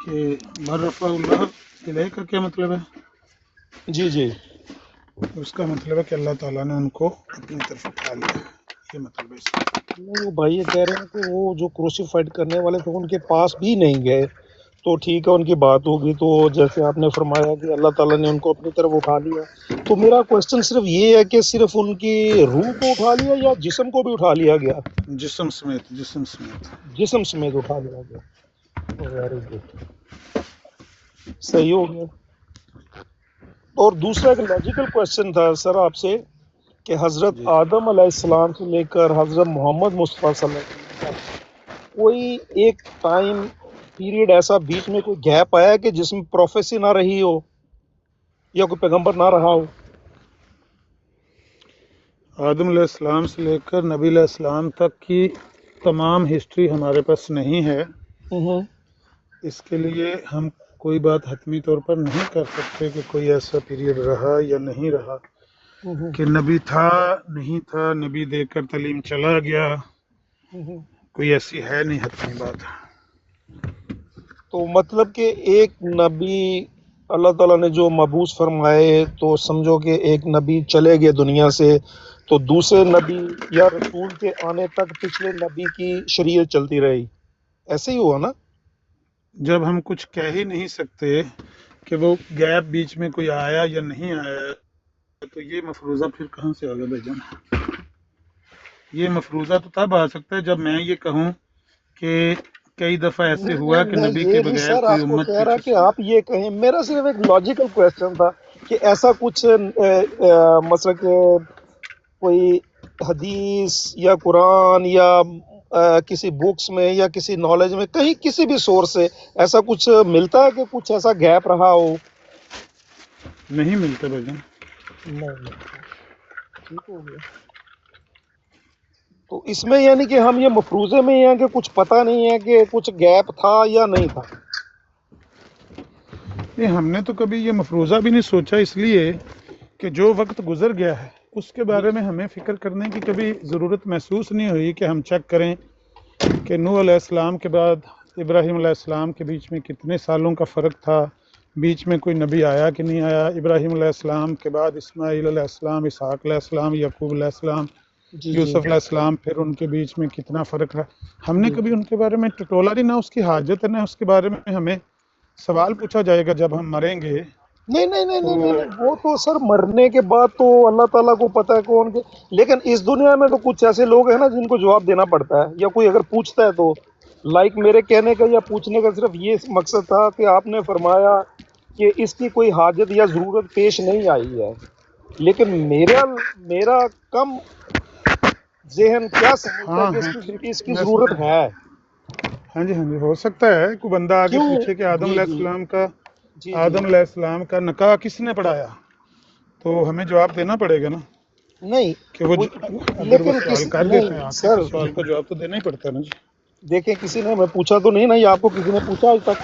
کہ مرفع اللہ علیہ کا کیا مطلب ہے؟ جی جی اس کا مطلب ہے کہ اللہ تعالیٰ نے ان کو اپنی طرف اٹھا لیا، یہ مطلب ہے اس کا۔ نہیں، وہ بھائی یہ کہہ رہے ہیں کہ وہ جو کروسیفائڈ کرنے والے تھے ان کے پاس بھی نہیں گئے، تو ٹھیک ہے ان کی بات ہوگی، تو جیسے آپ نے فرمایا کہ اللہ تعالیٰ نے ان کو اپنی طرف اٹھا لیا، تو میرا کوشچن صرف یہ ہے کہ صرف ان کی روح کو اٹھا لیا یا جسم کو بھی اٹھا لیا گیا؟ جسم سمیت، جسم سمیت۔ جسم سمیت اٹھا لیا گیا، ویری گڈ، صحیح ہو گیا۔ اور دوسرا ایک لاجیکل کوشچن تھا سر آپ سے کہ حضرت جی آدم علیہ السلام سے لے کر حضرت محمد مصطفیٰ صلی اللہ علیہ وسلم تک کوئی ایک ٹائم پیریڈ ایسا بیچ میں کوئی گیپ آیا ہے کہ جس میں پروفیسی نہ رہی ہو یا کوئی پیغمبر نہ رہا ہو؟ آدم علیہ السلام سے لے کر نبی علیہ السلام تک کی تمام ہسٹری ہمارے پاس نہیں ہے، ہوں اس کے لیے ہم کوئی بات حتمی طور پر نہیں کر سکتے کہ کوئی ایسا پیریڈ رہا یا نہیں رہا، ہوں کہ نبی تھا نہیں تھا، نبی دے کر تعلیم چلا گیا، ہوں۔ کوئی ایسی ہے نہیں حتمی بات۔ تو مطلب کہ ایک نبی اللہ تعالیٰ نے جو مبعوث فرمائے تو سمجھو کہ ایک نبی چلے گئے دنیا سے، تو دوسرے نبی یا رسول کے آنے تک پچھلے نبی کی شریعت چلتی رہی، ایسے ہی ہوا نا؟ جب ہم کچھ کہہ ہی نہیں سکتے کہ وہ گیپ بیچ میں کوئی آیا یا نہیں آیا، تو یہ مفروضہ پھر کہاں سے آگے بھائی جان؟ یہ مفروضہ تو تب آ سکتا ہے جب میں یہ کہوں کہ کئی دفعہ ایسے ہوا کہ میں نبی کے یہ نہیں بغیر سر کوئی آپ کو امت کہہ رہا پیچھے کہ سے۔ آپ یہ کہیں، میرا صرف ایک لاجیکل کویسچن تھا کہ ایسا کچھ مثلا کہ کوئی حدیث یا قرآن یا کسی بکس میں یا کسی نالج میں کہیں کسی بھی سورس سے ایسا کچھ ملتا ہے کہ کچھ ایسا گیپ رہا ہو؟ نہیں ملتا بھائی جان۔ نہیں ملتا، ٹھیک ہو گیا۔ تو اس میں یعنی کہ ہم یہ مفروضے میں ہی ہیں کہ کچھ پتہ نہیں ہے کہ کچھ گیپ تھا یا نہیں تھا؟ نہیں، ہم نے تو کبھی یہ مفروضہ بھی نہیں سوچا، اس لیے کہ جو وقت گزر گیا ہے اس کے جی بارے میں ہمیں فکر کرنے کی کبھی ضرورت محسوس نہیں ہوئی کہ ہم چیک کریں کہ نوح علیہ السلام کے بعد ابراہیم علیہ السلام کے بیچ میں کتنے سالوں کا فرق تھا، بیچ میں کوئی نبی آیا کہ نہیں آیا، ابراہیم علیہ السلام کے بعد اسماعیل علیہ السلام، اسحاق علیہ السلام، یعقوب علیہ السلام، جی جی یوسف علیہ السلام، پھر ان کے بیچ میں کتنا فرق رہا، ہم نے جی کبھی ان کے بارے میں ٹٹولا نہیں، نہ اس کی حاجت ہے، نہ اس کے بارے میں ہمیں سوال پوچھا جائے گا جب ہم مریں گے نہیں نہیں نہیں تو۔ نہیں نہیں نہیں، وہ تو سر مرنے کے بعد تو اللہ تعالیٰ کو پتہ ہے کون کے، لیکن اس دنیا میں تو کچھ ایسے لوگ ہیں نا جن کو جواب دینا پڑتا ہے، یا کوئی اگر پوچھتا ہے تو لائک میرے کہنے کا یا پوچھنے کا صرف یہ مقصد تھا کہ آپ نے فرمایا کہ اس کی کوئی حاجت یا ضرورت پیش نہیں آئی ہے، لیکن میرا کم ذہن کیا سمجھتا ہے ہاں کہ ہاں ٹھیک، اس کی میں ضرورت ہے؟ ہاں جی ہو سکتا ہے کوئی بندہ آگے کیوں؟ پوچھے کہ جی جی جی جی آدم علیہ السلام کا نکاح کس نے پڑھایا، تو ہمیں جواب دینا پڑے گا نا، نہیں کہ وہ اگر وہ لیکن سوال کسی کر دیتے ہیں نہیں آگے تو سر، سوال کا جواب تو دینا ہی پڑتا ہے نا جی۔ دیکھیں کسی نے، میں پوچھا تو نہیں نا، یا آپ کو کسی نے پوچھا آج تک؟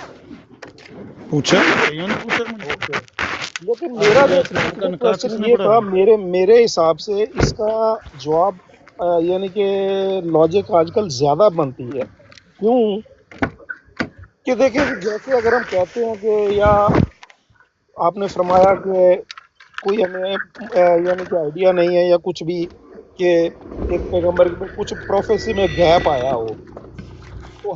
پوچھا کئیوں نے پوچھا مجھ سے، اوکے، لیکن آدم میرا علیہ جو السلام کا صرف نکاح کوشچن کس نے یہ تھا، پڑھایا؟ میرے حساب سے اس کا جواب یعنی کہ لاجک آج کل زیادہ بنتی ہے، کیوں کہ دیکھیں جیسے اگر ہم کہتے ہیں کہ یا آپ نے فرمایا کہ کوئی ہمیں یعنی کہ آئیڈیا نہیں ہے یا کچھ بھی کہ ایک پیغمبر میں کچھ پروفیسی میں گیپ آیا ہو، تو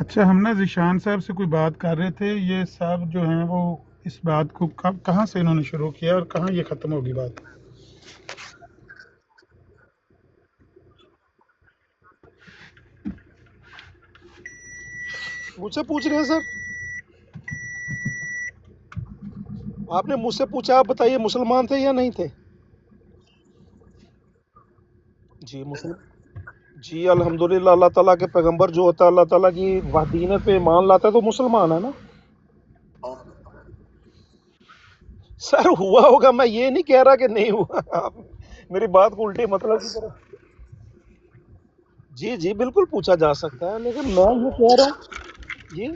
اچھا، ہم نے ذیشان صاحب سے کوئی بات کر رہے تھے، یہ صاحب جو ہیں وہ اس بات کو کہاں سے انہوں نے شروع کیا اور کہاں یہ ختم ہوگی بات؟ مجھ سے پوچھ رہے ہیں سر؟ آپ نے مجھ سے پوچھا، آپ بتائیے مسلمان تھے یا نہیں تھے؟ جی جی الحمدللہ، اللہ تعالیٰ کے پیغمبر جو ہوتا ہے اللہ تعالیٰ کی وحدانیت پہ ایمان لاتا ہے تو مسلمان ہے نا سر؟ ہوا ہوگا، میں یہ نہیں کہہ رہا کہ نہیں ہوا، آپ میری بات کو الٹے مطلب کی طرف، جی جی بالکل پوچھا جا سکتا ہے، لیکن میں یہ کہہ رہا ہوں جی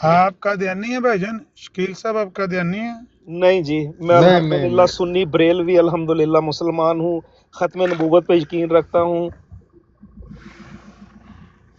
آپ کا دھیانی ہے بھائی جان، شکیل صاحب آپ کا دھیانی ہے؟ نہیں جی، میں الحمدللہ میں سنی بریلوی الحمدللہ مسلمان ہوں، ختم نبوت پہ یقین رکھتا ہوں،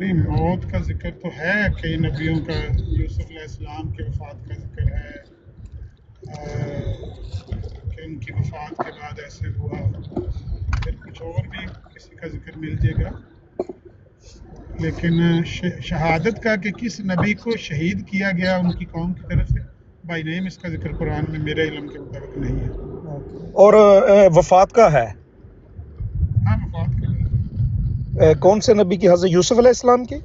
نہیں موت کا ذکر تو ہے کئی نبیوں کا. یوسف علیہ السلام کی وفات کا ذکر ہے کہ ان کی وفات کے بعد ایسے ہوا. پھر کچھ اور بھی کسی کا ذکر مل جائے گا. لیکن شہادت کا کہ کس نبی کو شہید کیا گیا ان کی قوم کی طرف سے بائی نیم اس کا ذکر قرآن میں میرے علم کے مطابق نہیں ہے. اور وفات کا ہے ہاں وفات کا ہے. کون سے نبی کی؟ حضرت یوسف علیہ السلام کی؟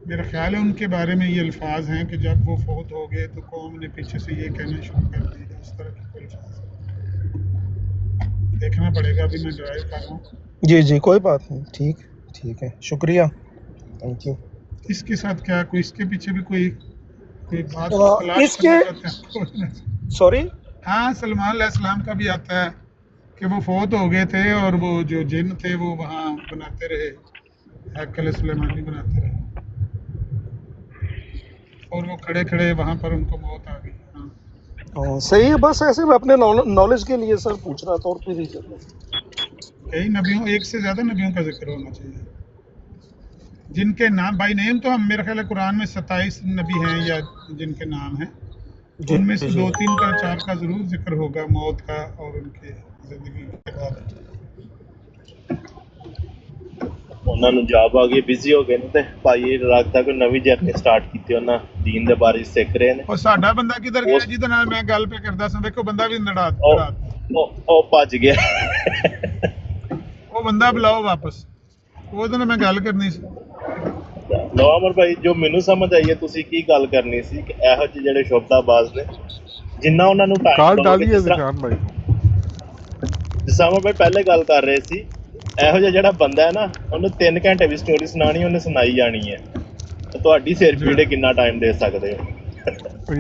میرا خیال ہے ان کے بارے میں یہ الفاظ ہیں کہ جب وہ فوت ہو گئے تو قوم نے پیچھے سے یہ کہنا شروع کر دیا. اس طرح کے کوئی الفاظ ہیں. دیکھنا پڑے گا. ابھی میں ڈرائیو کر رہا ہوں. جی جی کوئی بات نہیں. ٹھیک ہے شکریہ. Thank you. اس کے ساتھ کیا کوئی اس کے پیچھے بھی کوئی بات اس تلاش کے کرنا چاہتے ہیں؟ سوری. ہاں سلمان علیہ السلام کا بھی آتا ہے کہ وہ فوت ہو گئے تھے اور وہ جو جن تھے وہ وہاں بناتے رہے ہیکل سلیمانی بناتے رہے اور وہ کھڑے کھڑے وہاں پر ان کو موت آ گئی. ہاں صحیح ہے. بس ایسے میں اپنے نالج کے لیے سر پوچھ رہا تھا اور پھر ہی کئی نبیوں ایک سے زیادہ نبیوں کا ذکر ہونا چاہیے جن کے نام بائی نیم تو ہم میرا خیال ہے قرآن میں 27 نبی ہیں یا جن کے نام ہیں. ان میں سے 2-3 کا 4 کا ضرور ذکر ہوگا موت کا اور ان کی زندگی کے بعد. ਉਹਨਾਂ ਨੂੰ ਜੌਬ ਆ ਗਈ, ਬਿਜ਼ੀ ਹੋ ਗਏ ਨੇ ਤੇ ਭਾਈ ਲੱਗਦਾ ਕੋਈ ਨਵੀਂ ਜਰਨੀ ਸਟਾਰਟ ਕੀਤੀ ਉਹਨਾਂ ਦੀਨ ਦੇ ਬਾਰੇ ਸਿੱਖ ਰਹੇ ਨੇ. اور ਸਾਡਾ ਬੰਦਾ ਕਿੱਧਰ ਗਿਆ ਜਿਹਦੇ ਨਾਲ ਮੈਂ ਗੱਲ ਪੇ ਕਰਦਾ ਸਾਂ? ਦੇਖੋ ਬੰਦਾ ਵੀ ਨੜਾ ਉਹ ਭੱਜ ਗਿਆ. ਉਹ ਬੰਦਾ ਬੁਲਾਓ ਵਾਪਸ. ਉਹਦੇ ਨਾਲ ਮੈਂ ਗੱਲ ਕਰਨੀ ਸੀ. ਲਓ ਅਮਰ ਭਾਈ, ਜੋ ਮੈਨੂੰ ਸਮਝ ਆਈ ਹੈ ਤੁਸੀਂ ਕੀ ਗੱਲ ਕਰਨੀ ਸੀ ਕਿ ਇਹੋ ਜਿਹੇ ਜਿਹੜੇ ਸ਼ਬਦਾਬਾਜ਼ ਨੇ ਜਿੰਨਾ ਉਹਨਾਂ ਨੂੰ ਕਾਲ ਡਾਲੀਏ ਨਿਸ਼ਾਨ ਭਾਈ. ਜਿਸ ਤਰ੍ਹਾਂ ਭਾਈ ਪਹਿਲੇ ਗੱਲ ਕਰ ਰਹੇ ਸੀ, ਇਹੋ ਜਿਹਾ ਜਿਹੜਾ ਬੰਦਾ ਹੈ ਨਾ ਉਹਨੂੰ 3 ਘੰਟੇ ਵੀ ਸਟੋਰੀ ਸੁਣਾਣੀ ਉਹਨੇ ਸੁਣਾਈ ਜਾਣੀ ਹੈ. ਤੇ ਤੁਹਾਡੀ ਸਿਰ ਪੀੜੇ ਕਿੰਨਾ ਟਾਈਮ ਦੇ ਸਕਦੇ ਹੋ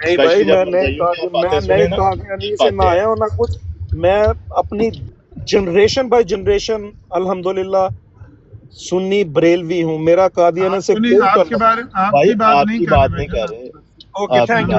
نہیں بھائی میں نئے قادیانی سے نہ آیا ہوں نہ کچھ. میں اپنی جنریشن بائی جنریشن الحمدللہ سنی بریلوی ہوں. میرا قادیانہ سے کوئی آپ کی بات نہیں کر رہے. Okay thank you.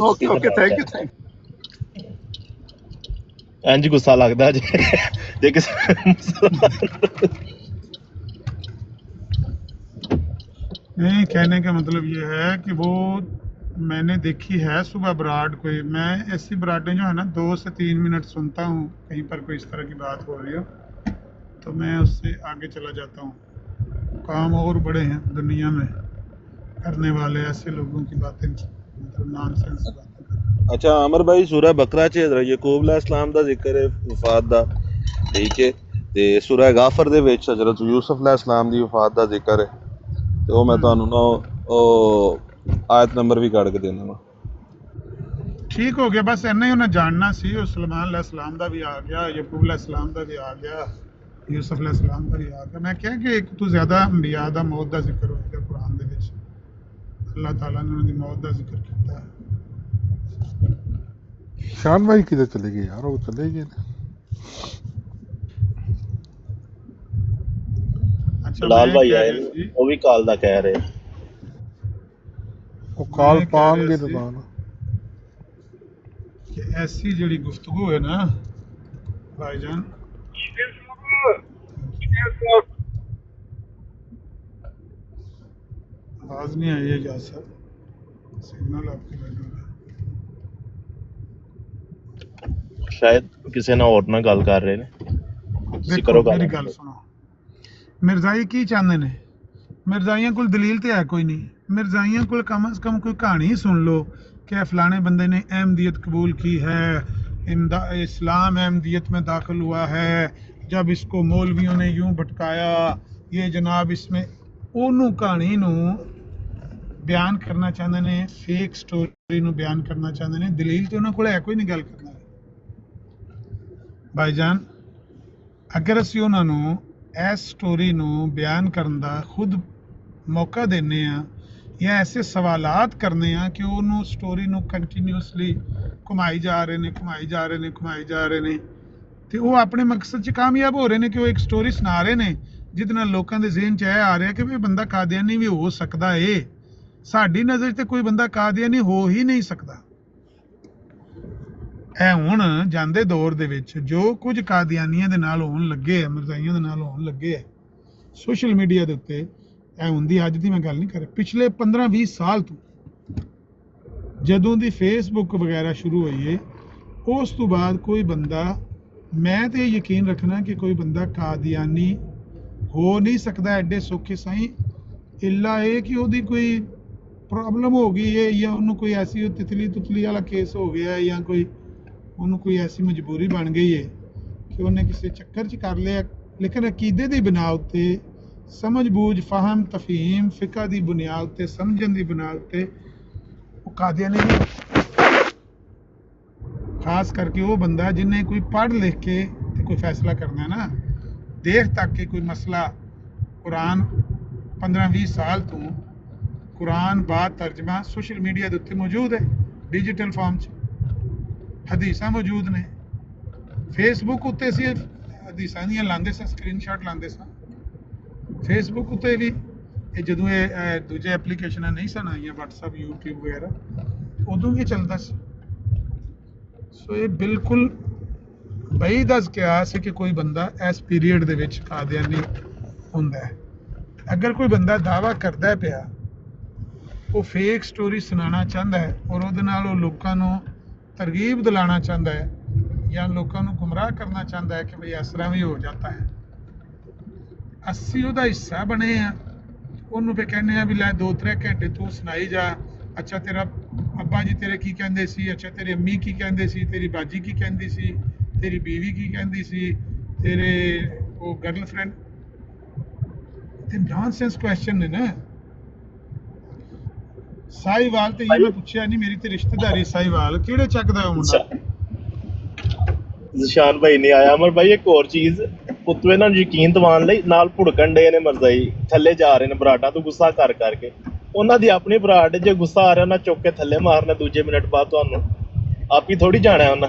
Okay thank you. ਇੰਝ ਗੁੱਸਾ ਲੱਗਦਾ ਜੇ ਕਿਸੇ نہیں. کہنے کا مطلب یہ ہے کہ وہ میں نے دیکھی ہے صبح براڈ کوئی. میں ایسی براڈیں جو ہے نا 2 سے 3 منٹ سنتا ہوں کہیں پر کوئی اس طرح کی بات ہو رہی ہو تو میں اس سے آگے چلا جاتا ہوں. کام اور بڑے ہیں دنیا میں کرنے والے ایسے لوگوں کی باتیں مطلب نان سینس باتیں. اچھا عمر بھائی سورہ بقرہ چ حضرت یعقوب علیہ السلام دا ذکر ہے وفات دا, ٹھیک ہے. تے سورہ غافر دے وچ حضرت یوسف علیہ السلام دی وفات دا ذکر ہے. تے او میں تانوں نا آیت نمبر بھی کڈ کے دینا وا. ٹھیک ہو گیا. بس اینا ہی انہیں جاننا سی. سلیمان علیہ السلام دا بھی آ گیا, یعقوب علیہ السلام دا بھی آ گیا, یوسف علیہ السلام دا بھی آ گیا. میں کہا کہ ایک تو زیادہ انبیاء دا موت دا ذکر ہوئے گا قرآن دے وچ. اللہ تعالیٰ نے انہوں دی موت دا ذکر کیتا ہے. شان بھائی کدھر چلے گئے یار؟ وہ چلے گئے. لال بھائی آئے وہ بھی کال دا کہہ رہے. وہ کال پان گے دکان کہ ایسی جڑی گفتگو ہے نا بھائی جان, آواز نہیں آئی ہے جا سر سگنل آپ کے بیٹھے. شاید کسی نہ اور نہ گل کر رہے نے. دیکھو میری گل سنو. مرزائی کی چاہتے نے؟ مرزائیاں کول دلیل تے ہے کوئی نہیں. مرزائیاں کول کم از کم کوئی کہانی سن لو کہ فلانے بندے نے احمدیت قبول کی ہے, اسلام احمدیت میں داخل ہوا ہے, جب اس کو مولویوں نے یوں بھٹکایا, یہ جناب اس میں اونوں کہانی نو بیان کرنا چاہتے ہیں, فیک سٹوری نو بیان کرنا چاہتے ہیں. دلیل تو انہوں کو ہے کوئی نہیں گل کرنا بھائی جان. اگر اسی انہوں نے اس سٹوری نو بیان کرن دا خود موقع دینے ہیں یا ایسے سوالات کرنے ہیں کہ انہوں سٹوری نو کنٹینیوسلی ਘੁਮਾਈ ਜਾ ਰਹੇ ਨੇ ਤੇ ਉਹ ਆਪਣੇ ਮਕਸਦ 'ਚ ਕਾਮਯਾਬ ਹੋ ਰਹੇ ਨੇ ਕਿ ਉਹ ਇੱਕ ਸਟੋਰੀ ਸੁਣਾ ਰਹੇ ਨੇ ਜਿਹਦੇ ਨਾਲ ਲੋਕਾਂ ਦੇ ਜ਼ਿਹਨ 'ਚ ਇਹ ਆ ਰਿਹਾ ਕਿ ਵੀ ਬੰਦਾ ਕਾਦੀਆਨੀ ਵੀ ਹੋ ਸਕਦਾ ਏ। ਸਾਡੀ ਨਜ਼ਰ 'ਚ ਤੇ ਕੋਈ ਬੰਦਾ ਕਾਦੀਆਨੀ ਹੋ ਹੀ ਨਹੀਂ ਸਕਦਾ। ਇਹ ਹੁਣ ਜਾਂਦੇ ਦੌਰ ਦੇ ਵਿੱਚ ਜੋ ਕੁਝ ਕਾਦੀਆਨੀਆਂ ਦੇ ਨਾਲ ਹੋਣ ਲੱਗੇ ਆ, ਮਿਰਜ਼ਾਈਆਂ ਦੇ ਨਾਲ ਹੋਣ ਲੱਗੇ ਆ ਸੋਸ਼ਲ ਮੀਡੀਆ ਦੇ ਉੱਤੇ, ਇਹ ਹੁੰਦੀ ਅੱਜ ਦੀ ਮੈਂ ਗੱਲ ਨਹੀਂ ਕਰ ਰਿਹਾ, ਪਿਛਲੇ 15-20 ਸਾਲ ਤੋਂ ਜਦੋਂ ਦੀ ਫੇਸਬੁੱਕ ਵਗੈਰਾ ਸ਼ੁਰੂ ਹੋਈ ਹੈ ਉਸ ਤੋਂ ਬਾਅਦ ਕੋਈ ਬੰਦਾ, ਮੈਂ ਤੇ ਯਕੀਨ ਰੱਖਣਾ ਕਿ ਕੋਈ ਬੰਦਾ ਕਾਦੀਆਨੀ ਹੋ ਨਹੀਂ ਸਕਦਾ ਐਡੇ ਸੌਖੇ ਸਾਈਂ, ਇੱਲਾ ਇਹ ਕਿ ਉਹਦੀ ਕੋਈ ਪ੍ਰੋਬਲਮ ਹੋ ਗਈ ਹੈ ਜਾਂ ਉਹਨੂੰ ਕੋਈ ਐਸੀ ਤਿਤਲੀ ਵਾਲਾ ਕੇਸ ਹੋ ਗਿਆ ਹੈ ਜਾਂ ਕੋਈ ਉਹਨੂੰ ਕੋਈ ਐਸੀ ਮਜਬੂਰੀ ਬਣ ਗਈ ਹੈ ਕਿ ਉਹਨੇ ਕਿਸੇ ਚੱਕਰ 'ਚ ਕਰ ਲਿਆ। ਲੇਕਿਨ ਅਕੀਦੇ ਦੀ ਬੁਨਿਆਦ ਉੱਤੇ, ਸਮਝ ਬੂਝ, ਫਹਮ, ਤਫਹੀਮ, ਫਿਕਾ ਦੀ ਬੁਨਿਆਦ ਉੱਤੇ, ਸਮਝਣ ਦੀ ਬੁਨਿਆਦ ਉੱਤੇ ਉਹ ਕਾਦੀਆਨੀ ਨਹੀਂ। ਖਾਸ ਕਰਕੇ ਉਹ ਬੰਦਾ ਜਿਹਨੇ ਕੋਈ ਪੜ੍ਹ ਲਿਖ ਕੇ ਤੇ ਕੋਈ ਫੈਸਲਾ ਕਰਨਾ ਨਾ, ਦੇਖ ਤੱਕ ਕਿ ਕੋਈ ਮਸਲਾ ਕੁਰਾਨ 15-20 ਸਾਲ ਤੋਂ ਕੁਰਾਨ ਬਾਅਦ ਤਰਜਮਾ ਸੋਸ਼ਲ ਮੀਡੀਆ ਦੇ ਉੱਤੇ ਮੌਜੂਦ ਹੈ, ਡਿਜੀਟਲ ਫਾਰਮ 'ਚ ਹਦੀਸਾਂ ਮੌਜੂਦ ਨੇ। ਫੇਸਬੁੱਕ ਉੱਤੇ ਅਸੀਂ ਹਦੀਸਾਂ ਦੀਆਂ ਲਾਉਂਦੇ ਸਾਂ, ਸਕਰੀਨਸ਼ਾਟ ਲਾਉਂਦੇ ਸਾਂ ਫੇਸਬੁੱਕ ਉੱਤੇ ਵੀ। ਇਹ ਜਦੋਂ ਇਹ ਦੂਜੇ ਐਪਲੀਕੇਸ਼ਨਾਂ ਨਹੀਂ ਸਨ ਆਈਆਂ, ਵਟਸਐਪ, YouTube ਵਗੈਰਾ, ਉਦੋਂ ਵੀ ਚੱਲਦਾ ਸੀ। ਸੋ ਇਹ ਬਿਲਕੁਲ ਬਈ ਦੱਸ ਕਿਆਸ ਹੈ ਕਿ ਕੋਈ ਬੰਦਾ ਇਸ ਪੀਰੀਅਡ ਦੇ ਵਿੱਚ ਕਾਦੀਆਨੀ ਹੁੰਦਾ ਹੈ। ਅਗਰ ਕੋਈ ਬੰਦਾ ਦਾਅਵਾ ਕਰਦਾ ਪਿਆ ਉਹ ਫੇਕ ਸਟੋਰੀ ਸੁਣਾਉਣਾ ਚਾਹੁੰਦਾ ਹੈ ਔਰ ਉਹਦੇ ਨਾਲ ਉਹ ਲੋਕਾਂ ਨੂੰ ਤਰਗੀਬ ਦਿਲਾਉਣਾ ਚਾਹੁੰਦਾ ਹੈ ਜਾਂ ਲੋਕਾਂ ਨੂੰ ਗੁੰਮਰਾਹ ਕਰਨਾ ਚਾਹੁੰਦਾ ਹੈ ਕਿ ਭਈ ਇਸ ਤਰ੍ਹਾਂ ਵੀ ਹੋ ਜਾਂਦਾ ਹੈ, ਅਸੀਂ ਉਹਦਾ ਹਿੱਸਾ ਬਣੇ ਆ। ਉਹਨੂੰ ਫਿਰ ਕਹਿੰਦੇ ਆ ਵੀ ਲੈ 2-3 ਘੰਟੇ ਤੂੰ ਸੁਣਾਈ ਜਾ, ਅੱਛਾ ਤੇਰਾ ਅੱਬਾ ਜੀ ਤੇਰੇ ਕੀ ਕਹਿੰਦੇ ਸੀ, ਅੱਛਾ ਤੇਰੀ ਅੰਮੀ ਕੀ ਕਹਿੰਦੇ ਸੀ, ਤੇਰੀ ਬਾਜੀ ਕੀ ਕਹਿੰਦੀ ਸੀ, ਤੇਰੀ ਬੀਵੀ ਕੀ ਕਹਿੰਦੀ ਸੀ, ਤੇਰੇ ਉਹ ਗਰਲਫ੍ਰੈਂਡ। ਤੇ ਨੌਨਸੈਂਸ ਕੁਐਸਚਨ ਨੇ ਨਾ। ਸਾਈਵਾਲ ਤੇ ਇਹ ਮੈਂ ਪੁੱਛਿਆ ਨਹੀਂ, ਮੇਰੀ ਤੇ ਰਿਸ਼ਤੇਦਾਰੀ ਸਾਈਵਾਲ, ਕਿਹੜੇ ਚੱਕਦਾ ਉਹ ਮੁੰਡਾ? ਜ਼ਸ਼ਾਨ ਭਾਈ ਨਹੀਂ ਆਇਆ। ਅਮਰ ਭਾਈ ਇੱਕ ਹੋਰ ਚੀਜ਼, ਪੁੱਤੂ ਇਹਨਾਂ ਨੂੰ ਯਕੀਨ ਦਿਵਾਉਣ ਲਈ ਨਾਲ ਭੁੜਕਣ ਡੇ ਨੇ ਮਰਜ਼ਾਈ, ਥੱਲੇ ਜਾ ਰਹੇ ਨੇ ਬਰਾਡਾਂ ਤੋਂ ਗੁੱਸਾ ਕਰ ਕਰਕੇ। ਉਹਨਾਂ ਦੀ ਆਪਣੀ ਬਰਾਡ, ਜੇ ਗੁੱਸਾ ਆ ਰਿਹਾ ਉਹਨਾਂ ਚੁੱਕ ਕੇ ਥੱਲੇ ਮਾਰਨਾ ਦੂਜੇ ਮਿੰਟ ਬਾਅਦ, ਤੁਹਾਨੂੰ ਆਪ ਹੀ ਥੋੜੀ ਜਾਣਾ ਉਹਨਾਂ।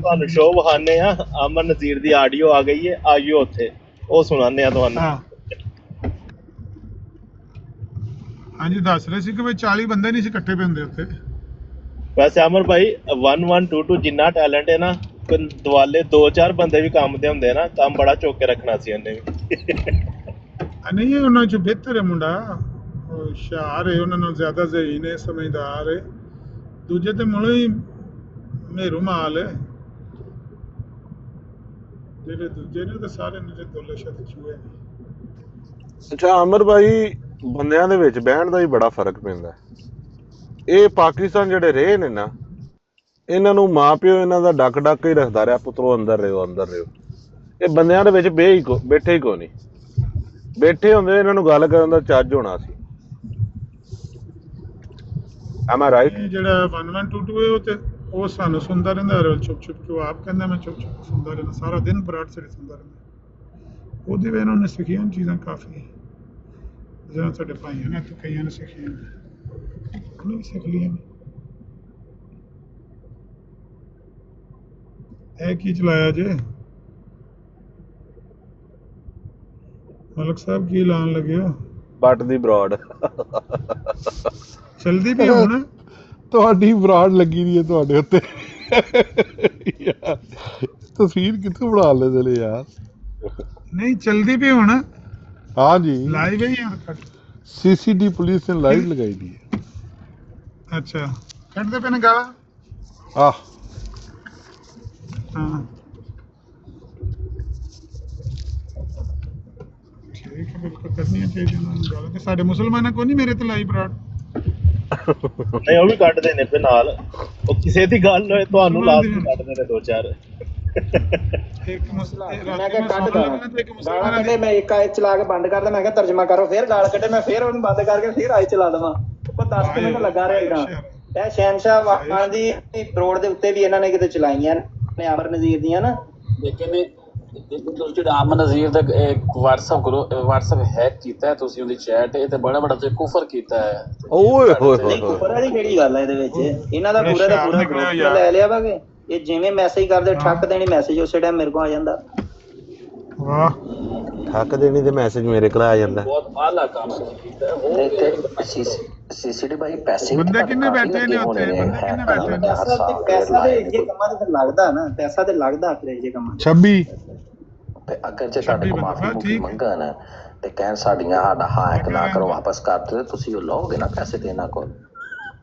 ਤੁਹਾਨੂੰ ਸ਼ੋਅ ਵਿਖਾਣੇ ਆ, ਅਮਨ ਨਜ਼ੀਰ ਦੀ ਆਡੀਓ ਆ ਗਈ ਹੈ, ਆਇਓ ਉੱਥੇ ਉਹ ਸੁਣਾਉਂਦੇ ਆ ਤੁਹਾਨੂੰ। ਹਾਂਜੀ ਦੱਸ ਰਹੇ ਸੀ ਕਿ ਬਈ 40 ਬੰਦੇ ਨਹੀਂ ਸੀ ਇਕੱਠੇ ਪਏ ਹੁੰਦੇ ਉੱਥੇ। ਵੈਸੇ ਅਮਰ ਭਾਈ 1122 ਜਿੰਨਾ ਟੈਲੈਂਟ ਹੈ ਨਾ, ਦੁਆਲੇ 2-4 ਬੰਦੇ ਵੀ ਕੰਮ ਦੇ ਹੁੰਦੇ ਨਾ, ਕੰਮ ਬੜਾ ਚੁੱਕ ਕੇ ਰੱਖਣਾ ਸੀ ਉਹਨੇ ਵੀ। ਨਹੀਂ ਉਹਨਾਂ ਚੋਂ ਬਿਹਤਰ ਹੈ ਮੁੰਡਾ, ਹੁਸ਼ਿਆਰ ਹੈ, ਉਹਨਾਂ ਨਾਲ ਜ਼ਿਆਦਾ ਜ਼ਹੀਨ ਹੈ, ਸਮਝਦਾਰ ਹੈ। ਦੂਜੇ ਤੇ ਮੁੱਲੋਂ ਹੀ ਮੇਰੂ ਮਾਲ ਹੈ, ਜਿਹੜੇ ਦੂਜੇ ਨੇ ਤਾਂ ਸਾਰੇ ਨੇ ਦੋਲੇ ਸ਼ਤ ਚੂਹੇ ਨੇ। ਅੱਛਾ ਅਮਰ ਭਾਈ, ਬੰਦਿਆਂ ਦੇ ਵਿੱਚ ਬਹਿਣ ਦਾ ਹੀ ਬੜਾ ਫਰਕ ਪੈਂਦਾ। ਇਹ ਪਾਕਿਸਤਾਨ ਜਿਹੜੇ ਰਹੇ ਨੇ ਨਾ, ਇਹਨਾਂ ਨੂੰ ਮਾਂ ਪਿਓ ਇਹਨਾਂ ਦਾ ਡੱਕ ਹੀ ਰੱਖਦਾ ਰਿਹਾ, ਪੁੱਤਰੋ ਅੰਦਰ ਰਹੋ ਅੰਦਰ ਰਹੋ। ਇਹ ਬੰਦਿਆਂ ਦੇ ਵਿੱਚ ਬੈਠੇ ਹੀ ਕੋ ਨਹੀਂ, ਬੈਠੇ ਹੁੰਦੇ ਇਹਨਾਂ ਨੂੰ ਗੱਲ ਕਰਨ ਦਾ ਚੱਜ ਹੋਣਾ ਸੀ। am I right? ਜਿਹੜਾ 1122 ਹੈ ਉਹ ਸਾਨੂੰ ਸੁਣਦਾ ਰਹਿੰਦਾ, ਚੁੱਪ ਕੇ ਆਪ ਕਹਿੰਦਾ ਮੈਂ ਚੁੱਪ ਸੁਣਦਾ ਰਹਿੰਦਾ, ਸਾਰਾ ਦਿਨ ਬਰਾੜ ਸਿਰ ਸੁਣਦਾ ਰਹਿੰਦਾ। ਉਹਦੇ ਵਿੱਚ ਉਹਨਾਂ ਨੇ ਸਿੱਖੀਆਂ ਚੀਜ਼ਾਂ ਕਾਫੀ। ਜਿਹੜਾ ਸਾਡੇ ਭਾਈਆਂ ਨੇ ਇੱਥੋਂ ਕਈਆਂ ਨੇ ਸਿੱਖੀਆਂ ਉਹਨੇ ਵੀ ਸਿੱਖ ਲਈਆਂ ਇਹ ਕੀ ਚਲਾਇਆ ਜੇ ਮਲਕ ਸਾਹਿਬ ਕੀ ਲਾਉਣ ਲੱਗੇ ਹੋ ਬੱਟ ਦੀ ਬਰੋਡ ਚਲਦੀ ਵੀ ਹੁਣ ਤੁਹਾਡੀ ਬਰਾੜ ਲੱਗੀ ਦੀ ਹੈ ਤੁਹਾਡੇ ਉੱਤੇ ਯਾਰ ਤਸਵੀਰ ਕਿੱਥੋਂ ਬਣਾ ਲੈਂਦੇ ਨੇ ਯਾਰ ਨਹੀਂ ਚਲਦੀ ਵੀ ਹੁਣ ਹਾਂ ਜੀ ਲਾਈਵ ਹੈ ਯਾਰ ਸੀਸੀਡੀ ਪੁਲਿਸ ਨੇ ਲਾਈਵ ਲਗਾਈ ਦੀ ਹੈ ਅੱਛਾ ਕੱਢਦੇ ਪਏ ਨੇ ਗਾਲਾਂ ਆਹ ਹਾਂ ਠੀਕ ਹੈ ਬਿਲਕੁਲ ਕਰਨੀਆਂ ਚਾਹੀਦੀਆਂ ਉਹਨਾਂ ਨੂੰ ਗਾਲਾਂ ਤੇ ਸਾਡੇ ਮੁਸਲਮਾਨਾਂ ਕੋ ਨਹੀਂ ਮੇਰੇ ਤੇ ਲਾਈ ਬਰਾੜ ਨਹੀਂ ਉਹ ਵੀ ਕੱਢਦੇ ਨੇ ਤੇ ਨਾਲ ਉਹ ਕਿਸੇ ਦੀ ਗੱਲ ਹੋਏ ਤੁਹਾਨੂੰ ਲਾਜ਼ਮੀ ਕੱਢਦੇ ਨੇ ਦੋ ਚਾਰ ਇੱਕ ਮੈਂ ਕਿਹਾ ਕੱਢ ਗਾਲਾਂ ਕੱਢੇ ਮੈਂ ਇੱਕ ਆਇਤ ਚਲਾ ਕੇ ਬੰਦ ਕਰਦਾ ਮੈਂ ਕਿਹਾ ਤਰਜਮਾ ਕਰੋ ਫਿਰ ਗਾਲ ਕੱਢੇ ਮੈਂ ਫਿਰ ਉਹਨੂੰ ਬੰਦ ਕਰਕੇ ਫਿਰ ਆਇਤ ਚਲਾ ਦੇਵਾਂ ਉਹ 10 ਮਿੰਟ ਲੱਗਾ ਰਿਹਾ ਇਦਾਂ ਇਹ ਸ਼ਹਿਨਸ਼ਾਹ ਵਾਹਾਂ ਦੀ ਰੋਡ ਦੇ ਉੱਤੇ ਵੀ ਇਹਨਾਂ ਨੇ ਕਿਤੇ ਚਲਾਈਆਂ ਨੇ ਅਮਰ ਨਜ਼ੀਰ ਦੀਆਂ ਨਾ ਲੇਕਿਨ ਤੁਸੀਂ ਜਿਹੜਾ ਅਮਨ ਨਜ਼ੀਰ ਦਾ WhatsApp ਹੈਕ ਕੀਤਾ ਤੁਸੀਂ ਉਹਦੀ ਚੈਟ ਇਹ ਤੇ ਬੜਾ ਤੇ ਕੁਫਰ ਕੀਤਾ ਹੈ ਓਏ ਹੋਏ ਹੋਏ ਕੁਫਰ ਵਾਲੀ ਕਿਹੜੀ ਗੱਲ ਹੈ ਇਹਦੇ ਵਿੱਚ ਇਹਨਾਂ ਦਾ ਪੂਰਾ ਦਾ ਪੂਰਾ ਗਰੁੱਪ ਲੈ ਲਿਆ ਵਾਗੇ ਇਹ ਜਿਵੇਂ ਮੈਸੇਜ ਕਰਦੇ ਠੱਕ ਦੇਣੀ ਮੈਸੇਜ ਉਸੇ ਟਾਈਮ ਮੇਰੇ ਕੋਲ ਆ ਜਾਂਦਾ ਵਾਹ ਠੱਕ ਦੇਣੀ ਤੇ ਮੈਸੇਜ ਮੇਰੇ ਕੋਲ ਆ ਜਾਂਦਾ ਬਹੁਤ ਆਲਾ ਕੰਮ ਕੀਤਾ ਉਹ ਸੀਸੀਡੀ ਭਾਈ ਪੈਸੇ ਬੰਦੇ ਕਿੰਨੇ ਬੈਠੇ ਨੇ ਉੱਥੇ ਬੰਦੇ ਕਿੰਨੇ ਬੈਠੇ ਨੇ ਪੈਸਾ ਤੇ ਇਹ ਕੰਮਾਂ ਤੇ ਲੱਗਦਾ ਨਾ ਪੈਸਾ ਤੇ ਲੱਗਦਾ ਫਿਰ ਇਹ ਕੰਮਾਂ 26 ਤੇ ਅਗਰ ਜੇ ਤੁਹਾਡੇ ਕੋਲ ਮਾਫੀ ਮੰਗਣ ਤੇ ਕਹਿਣ ਸਾਡੀਆਂ ਸਾਡਾ ਹਾਇਕ ਨਾ ਕਰੋ ਵਾਪਸ ਕਰ ਦਿਓ ਤੁਸੀਂ ਉਹ ਲਓਗੇ ਨਾ ਪੈਸੇ ਤੇ ਇਹਨਾਂ ਕੋਲ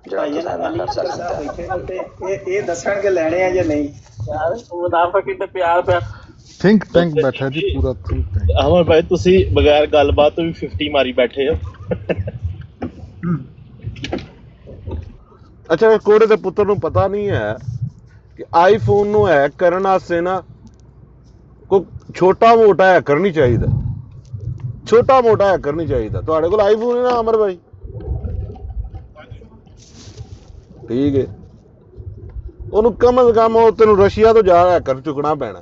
ਜਿਹੜਾ ਤੁਸੀਂ ਨਾ ਕਰ ਸਕਦੇ ਇਹ ਦੱਸਣਗੇ ਲੈਣੇ ਆ ਜਾਂ ਨਹੀਂ ਯਾਰ ਮੁਨਾਫਾ ਕਿੰਨੇ ਪਿਆਰ ਪਿਆ ਥਿੰਕ ਟੈਂਕ ਬੈਠਾ ਜੀ ਪੂਰਾ ਥਿੰਕ ਟੈਂਕ ਅਮਰ ਭਾਈ ਤੁਸੀਂ ਬਗੈਰ ਗੱਲਬਾਤ ਤੋਂ ਵੀ 50 ਮਾਰੀ ਬੈਠੇ ਹੋ ਅੱਛਾ ਕੋੜੇ ਦੇ ਪੁੱਤਰ ਨੂੰ ਪਤਾ ਨਹੀਂ ਹੈ ਕਿ ਆਈਫੋਨ ਨੂੰ ਹੈਕ ਕਰਨ ਵਾਸਤੇ ਨਾ ਕੋਈ ਛੋਟਾ ਮੋਟਾ ਹੈਕਰ ਨਹੀਂ ਚਾਹੀਦਾ ਛੋਟਾ ਮੋਟਾ ਹੈਕਰ ਨਹੀਂ ਚਾਹੀਦਾ ਤੁਹਾਡੇ ਕੋਲ ਆਈਫੋਨ ਹੈ ਨਾ ਅਮਰ ਭਾਈ ਠੀਕ ਹੈ ਉਹਨੂੰ ਕਮ ਸੇ ਕਮ ਉਹ ਤੈਨੂੰ ਰਸ਼ੀਆ ਤੋਂ ਜਾ ਹੈਕਰ ਚੁੱਕਣਾ ਪੈਣਾ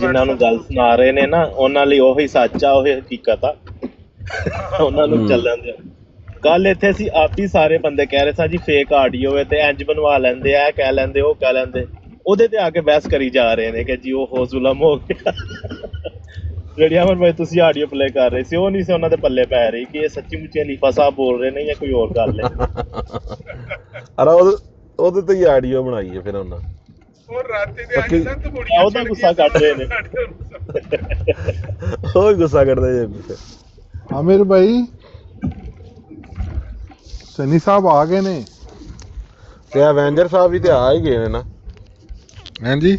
ਜਿਨ੍ਹਾਂ ਨੂੰ ਗੱਲ ਸੁਣਾ ਰਹੇ ਨੇ ਨਾ ਉਹਨਾਂ ਲਈ ਉਹੀ ਸੱਚ ਆ ਉਹੀ ਹਕੀਕਤ ਆ ਉਹਨਾਂ ਨੂੰ ਚੱਲਣ ਦਿਓ ਕੱਲ ਇੱਥੇ ਅਸੀਂ ਆਪ ਹੀ ਸਾਰੇ ਬੰਦੇ ਕਹਿ ਰਹੇ ਸਾਂ ਜੀ ਫੇਕ ਆਡੀਓ ਹੈ ਤੇ ਇੰਜ ਬਣਵਾ ਲੈਂਦੇ ਆ ਕਹਿ ਲੈਂਦੇ ਉਹ ਕਹਿ ਲੈਂਦੇ ਉਹਦੇ ਤੇ ਆ ਕੇ ਬਹਿਸ ਕਰੀ ਜਾ ਰਹੇ ਨੇ ਕਿ ਜੀ ਉਹ ਜ਼ੁਲਮ ਹੋ ਗਿਆ ਜਿਹੜੀ ਅਮਰ ਭਾਈ ਤੁਸੀਂ ਆਡੀਓ ਪਲੇ ਕਰ ਰਹੇ ਸੀ ਉਹ ਨਹੀਂ ਸੀ ਉਹਨਾਂ ਦੇ ਪੱਲੇ ਪੈ ਰਹੀ ਕਿ ਇਹ ਸੱਚੀ ਮੁੱਚੀ ਅਲੀਫਾ ਸਾਹਿਬ ਬੋਲ ਰਹੇ ਨੇ ਜਾਂ ਕੋਈ ਹੋਰ ਗੱਲ ਹੈ ਅਰੇ ਉਹਦੇ ਤੇ ਹੀ ਆਡੀਓ ਬਣਾਈ ਹੈ ਫਿਰ ਉਹਨਾਂ ਉਹ ਰਾਤੀ ਦੇ ਆਈ ਸੰਤ ਬੋੜੀਆਂ ਉਹਦਾ ਗੁੱਸਾ ਕੱਢ ਰਹੇ ਨੇ ਉਹ ਗੁੱਸਾ ਕੱਢਦੇ ਜੇ ਆਮਿਰ ਭਾਈ ਸਨੀ ਸਾਹਿਬ ਆ ਗਏ ਨੇ ਤੇ ਐਵੇਂਜਰ ਸਾਹਿਬ ਵੀ ਤੇ ਆ ਹੀ ਗਏ ਨੇ ਨਾ ਹਾਂਜੀ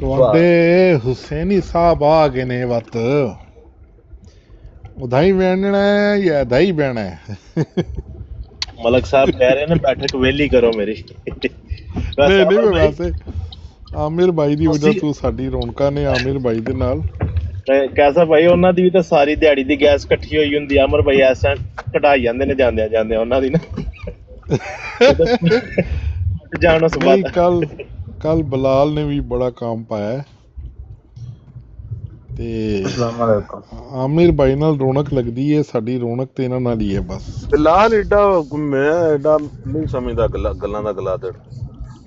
ਤੁਹਾਡੇ ਹੁਸੈਨੀ ਸਾਹਿਬ ਆ ਗਏ ਨੇ ਵਤ ਉਦਾਈ ਬਹਿਣਾ ਹੈ ਜਾਂ ਦਾਈ ਬਹਿਣਾ ਹੈ ਮਲਕ ਸਾਹਿਬ ਕਹਿ ਰਹੇ ਨੇ ਬੈਠਕ ਵੇਲੀ ਕਰੋ ਮੇਰੀ ਨਹੀਂ ਨਹੀਂ ਵੈਸੇ ਆਮਿਰ ਭਾਈ ਦੀ ਵਜ੍ਹਾ ਤੋਂ ਸਾਡੀ ਰੌਣਕਾਂ ਨੇ ਆਮਿਰ ਭਾਈ ਦੇ ਨਾਲ ਕੈਸਾ ਭਾਈ ਉਹਨਾਂ ਦੀ ਵੀ ਤਾਂ ਸਾਰੀ ਦਿਹਾੜੀ ਦੀ ਗੈਸ ਇਕੱਠੀ ਹੋਈ ਹੁੰਦੀ ਆ ਅਮਰ ਭਾਈ ਐਸਾ ਕਢਾਈ ਜਾਂਦੇ ਨੇ ਜਾਂਦੇ ਉਹਨਾਂ ਦੀ ਨਾ ਜਾਣੋ ਸਵਾਦ ਕੱਲ ਬਲਾਲ ਨੇ ਵੀ ਬੜਾ ਕੰਮ ਪਾਇਆ ਤੇ ਆਮਿਰ ਭਾਈ ਨਾਲ ਰੌਣਕ ਲੱਗਦੀ ਹੈ ਸਾਡੀ ਰੌਣਕ ਤੇ ਇਹਨਾਂ ਨਾਲ ਹੀ ਹੈ ਬਸ ਬਿਲਾਲ ਮੈਂ ਐਡਾ ਨਹੀਂ ਸਮਝਦਾ ਗੱਲਾਂ ਦਾ ਗਲਾ ਤੇ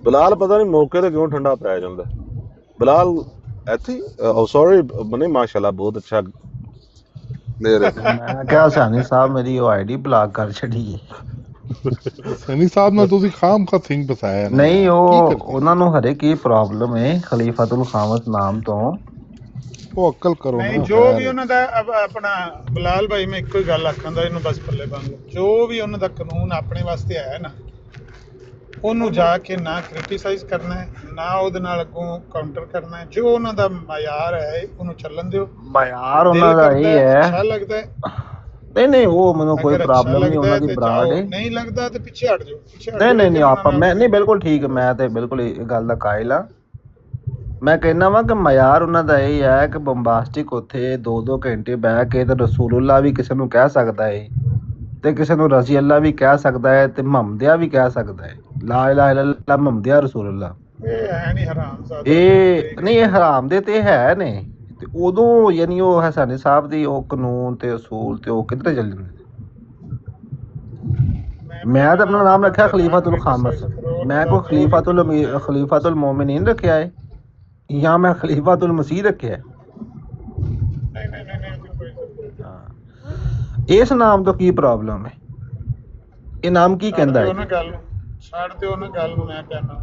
ਬਿਲਾਲ ਪਤਾ ਨਹੀਂ ਮੌਕੇ ਤੇ ਕਿਉਂ ਠੰਡਾ ਪੈ ਜਾਂਦਾ ਬਿਲਾਲ ਇੱਥੇ ਓ ਸੌਰੀ ਮਨੇ ਮਾਸ਼ਾਅੱਲਾ ਬਹੁਤ ਅੱਛਾ ਪਲੇਅਰ ਹੈ ਮੈਂ ਕਿਹਾ ਸਾਨੀ ਸਾਹਿਬ ਮੇਰੀ ਉਹ ਆਈਡੀ ਬਲੌਕ ਕਰ ਛੱਡੀ ਸਨੀ ਸਾਹਿਬ ਨਾਲ ਤੁਸੀਂ ਖਾਮ ਸਿੰਘ ਫਸਾਇਆ ਨਹੀਂ ਉਹ ਉਹਨਾਂ ਨੂੰ ਹਰੇ ਕੀ ਪ੍ਰੋਬਲਮ ਹੈ ਖਲੀਫਤੁਲ ਖਾਮਤ ਨਾਮ ਤੋਂ ਉਹ ਅਕਲ ਕਰੋ ਨਹੀਂ ਨਾ ਜੋ ਖੈਰ। ਵੀ ਉਹਨਾਂ ਦਾ ਆਪਣਾ ਬਲਾਲ ਭਾਈ ਮੈਂ ਇੱਕੋ ਹੀ ਗੱਲ ਆਖਾਂਦਾ ਇਹਨੂੰ ਬਸ ਪੱਲੇ ਬੰਨ ਲਓ, ਜੋ ਵੀ ਉਹਨਾਂ ਦਾ ਕਾਨੂੰਨ ਆਪਣੇ ਵਾਸਤੇ ਆਇਆ ਨਾ ਉਹਨੂੰ ਜਾ ਕੇ ਨਾ ਕ੍ਰਿਟੀਸਾਈਜ਼ ਕਰਨਾ ਹੈ, ਨਾ ਉਹਦੇ ਨਾਲ ਅੱਗੋਂ ਕਾਊਂਟਰ ਕਰਨਾ ਹੈ। ਜੋ ਉਹਨਾਂ ਦਾ ਮਾਇਆਰ ਹੈ ਉਹਨੂੰ ਚੱਲਣ ਦਿਓ। معیار ਉਹਨਾਂ ਦਾ ਇਹ ਹੈ। ਅੱਛਾ ਲੱਗਦਾ ਹੈ ਨਹੀਂ ਉਹ ਮੈਨੂੰ ਕੋਈ ਅਗਰ ਅੱਛਾ ਪ੍ਰੋਬਲਮ ਨਹੀਂ, ਲੱਗਦਾ ਉਹਨਾਂ ਹੈ ਦੀ ਤੇ ਬਰਾੜ ਜਾਓ, ਹੈ। ਨਹੀਂ ਲੱਗਦਾ ਤੇ ਪਿੱਛੇ ਹਟ ਜਾਓ, ਪਿੱਛੇ ਹਟ ਨਹੀਂ ਜਾਓ। ਨਹੀਂ ਆਪਾਂ ਮੈਂ ਨਹੀਂ ਬਿਲਕੁਲ ਠੀਕ, ਮੈਂ ਤੇ ਬਿਲਕੁਲ ਇਹ ਗੱਲ ਦਾ ਕਾਇਲ ਆ। ਮੈਂ ਕਹਿੰਦਾ ਵਾਂ ਕਿ ਮਿਆਰ ਉਹਨਾਂ ਦਾ ਇਹ ਹੈ ਕਿ ਬੰਬਾਸਟਿਕ ਉੱਥੇ 2-2 ਘੰਟੇ ਬਹਿ ਕੇ ਤੇ ਰਸੂਲੁੱਲਾਹ ਵੀ ਕਿਸੇ ਨੂੰ ਕਹਿ ਸਕਦਾ ਹੈ ਤੇ ਕਿਸੇ ਨੂੰ ਰਜ਼ੀ ਅੱਲਾ ਵੀ ਕਹਿ ਸਕਦਾ ਹੈ ਤੇ ਮੁਹੰਮਦਿਆ ਵੀ ਕਹਿ ਸਕਦਾ ਹੈ, ਲਾ ਇਲਾਹਾ ਇਲੱਲਲਾਹ ਮੁਹੰਮਦਿਆ ਰਸੂਲੁੱਲਾਹ। ਇਹ ਹੈ ਨਹੀਂ ਹਰਾਮ ਇਹ ਨਹੀਂ, ਇਹ ਹਰਾਮ ਦੇ ਤੇ ਹੈ ਨੇ। ਤੇ ਉਦੋਂ ਯਾਨੀ ਉਹ ਹਸਾਨੀ ਸਾਹਿਬ ਦੀ ਉਹ ਕਾਨੂੰਨ ਤੇ ਅਸੂਲ ਤੇ ਉਹ ਕਿੱਧਰ ਚੱਲ ਜਾਂਦੇ। ਮੈਂ ਤਾਂ ਆਪਣਾ ਨਾਮ ਰੱਖਿਆ ਖਲੀਫਾਤੁਲ ਖਾਮਸ, ਮੈਂ ਕੋਈ ਖਲੀਫਾਤੁਲ ਮੋਮਿਨੀਨ ਰੱਖਿਆ ਹੈ ਜਾਂ ਮੈਂ ਖਲੀਫਾਤੁਲ ਮਸੀਹ ਰੱਖਿਆ। ਇਸ ਨਾਮ ਤੋਂ ਕੀ ਪ੍ਰੋਬਲਮ ਹੈ? ਇਹ ਨਾਮ ਕੀ ਕਹਿੰਦਾ ਹੈ? ਛੱਡ ਦਿਓ ਨਾ ਗੱਲ ਨੂੰ, ਮੈਂ ਕਹਿੰਦਾ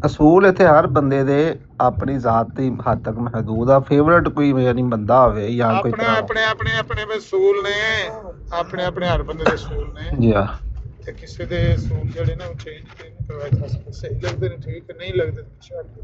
ਅਸੂਲ ਇੱਥੇ ਹਰ ਬੰਦੇ ਦੇ ਆਪਣੀ ਜ਼ਾਤੀ ਹੱਦ ਤੱਕ ਮਹਦੂਦ ਆ। ਫੇਵਰਟ ਕੋਈ ਯਾਨੀ ਬੰਦਾ ਹੋਵੇ ਜਾਂ ਕੋਈ ਆਪਣੇ ਅਸੂਲ ਨੇ, ਆਪਣੇ ਹਰ ਬੰਦੇ ਦੇ ਅਸੂਲ ਨੇ ਜੀ ਹਾਂ। ਤੇ ਕਿਸੇ ਦੇ ਅਸੂਲ ਜਿਹੜੇ ਨਾ ਉਹ ਚੇਂਜ ਨਹੀਂ ਕਰਵਾਏ ਜਾ ਸਕਦੇ। ਸਹੀ ਲੱਗਦੇ ਨੇ ਠੀਕ, ਨਹੀਂ ਲੱਗਦੇ ਪਿੱਛੇ ਹਟ ਜਾਓ।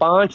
5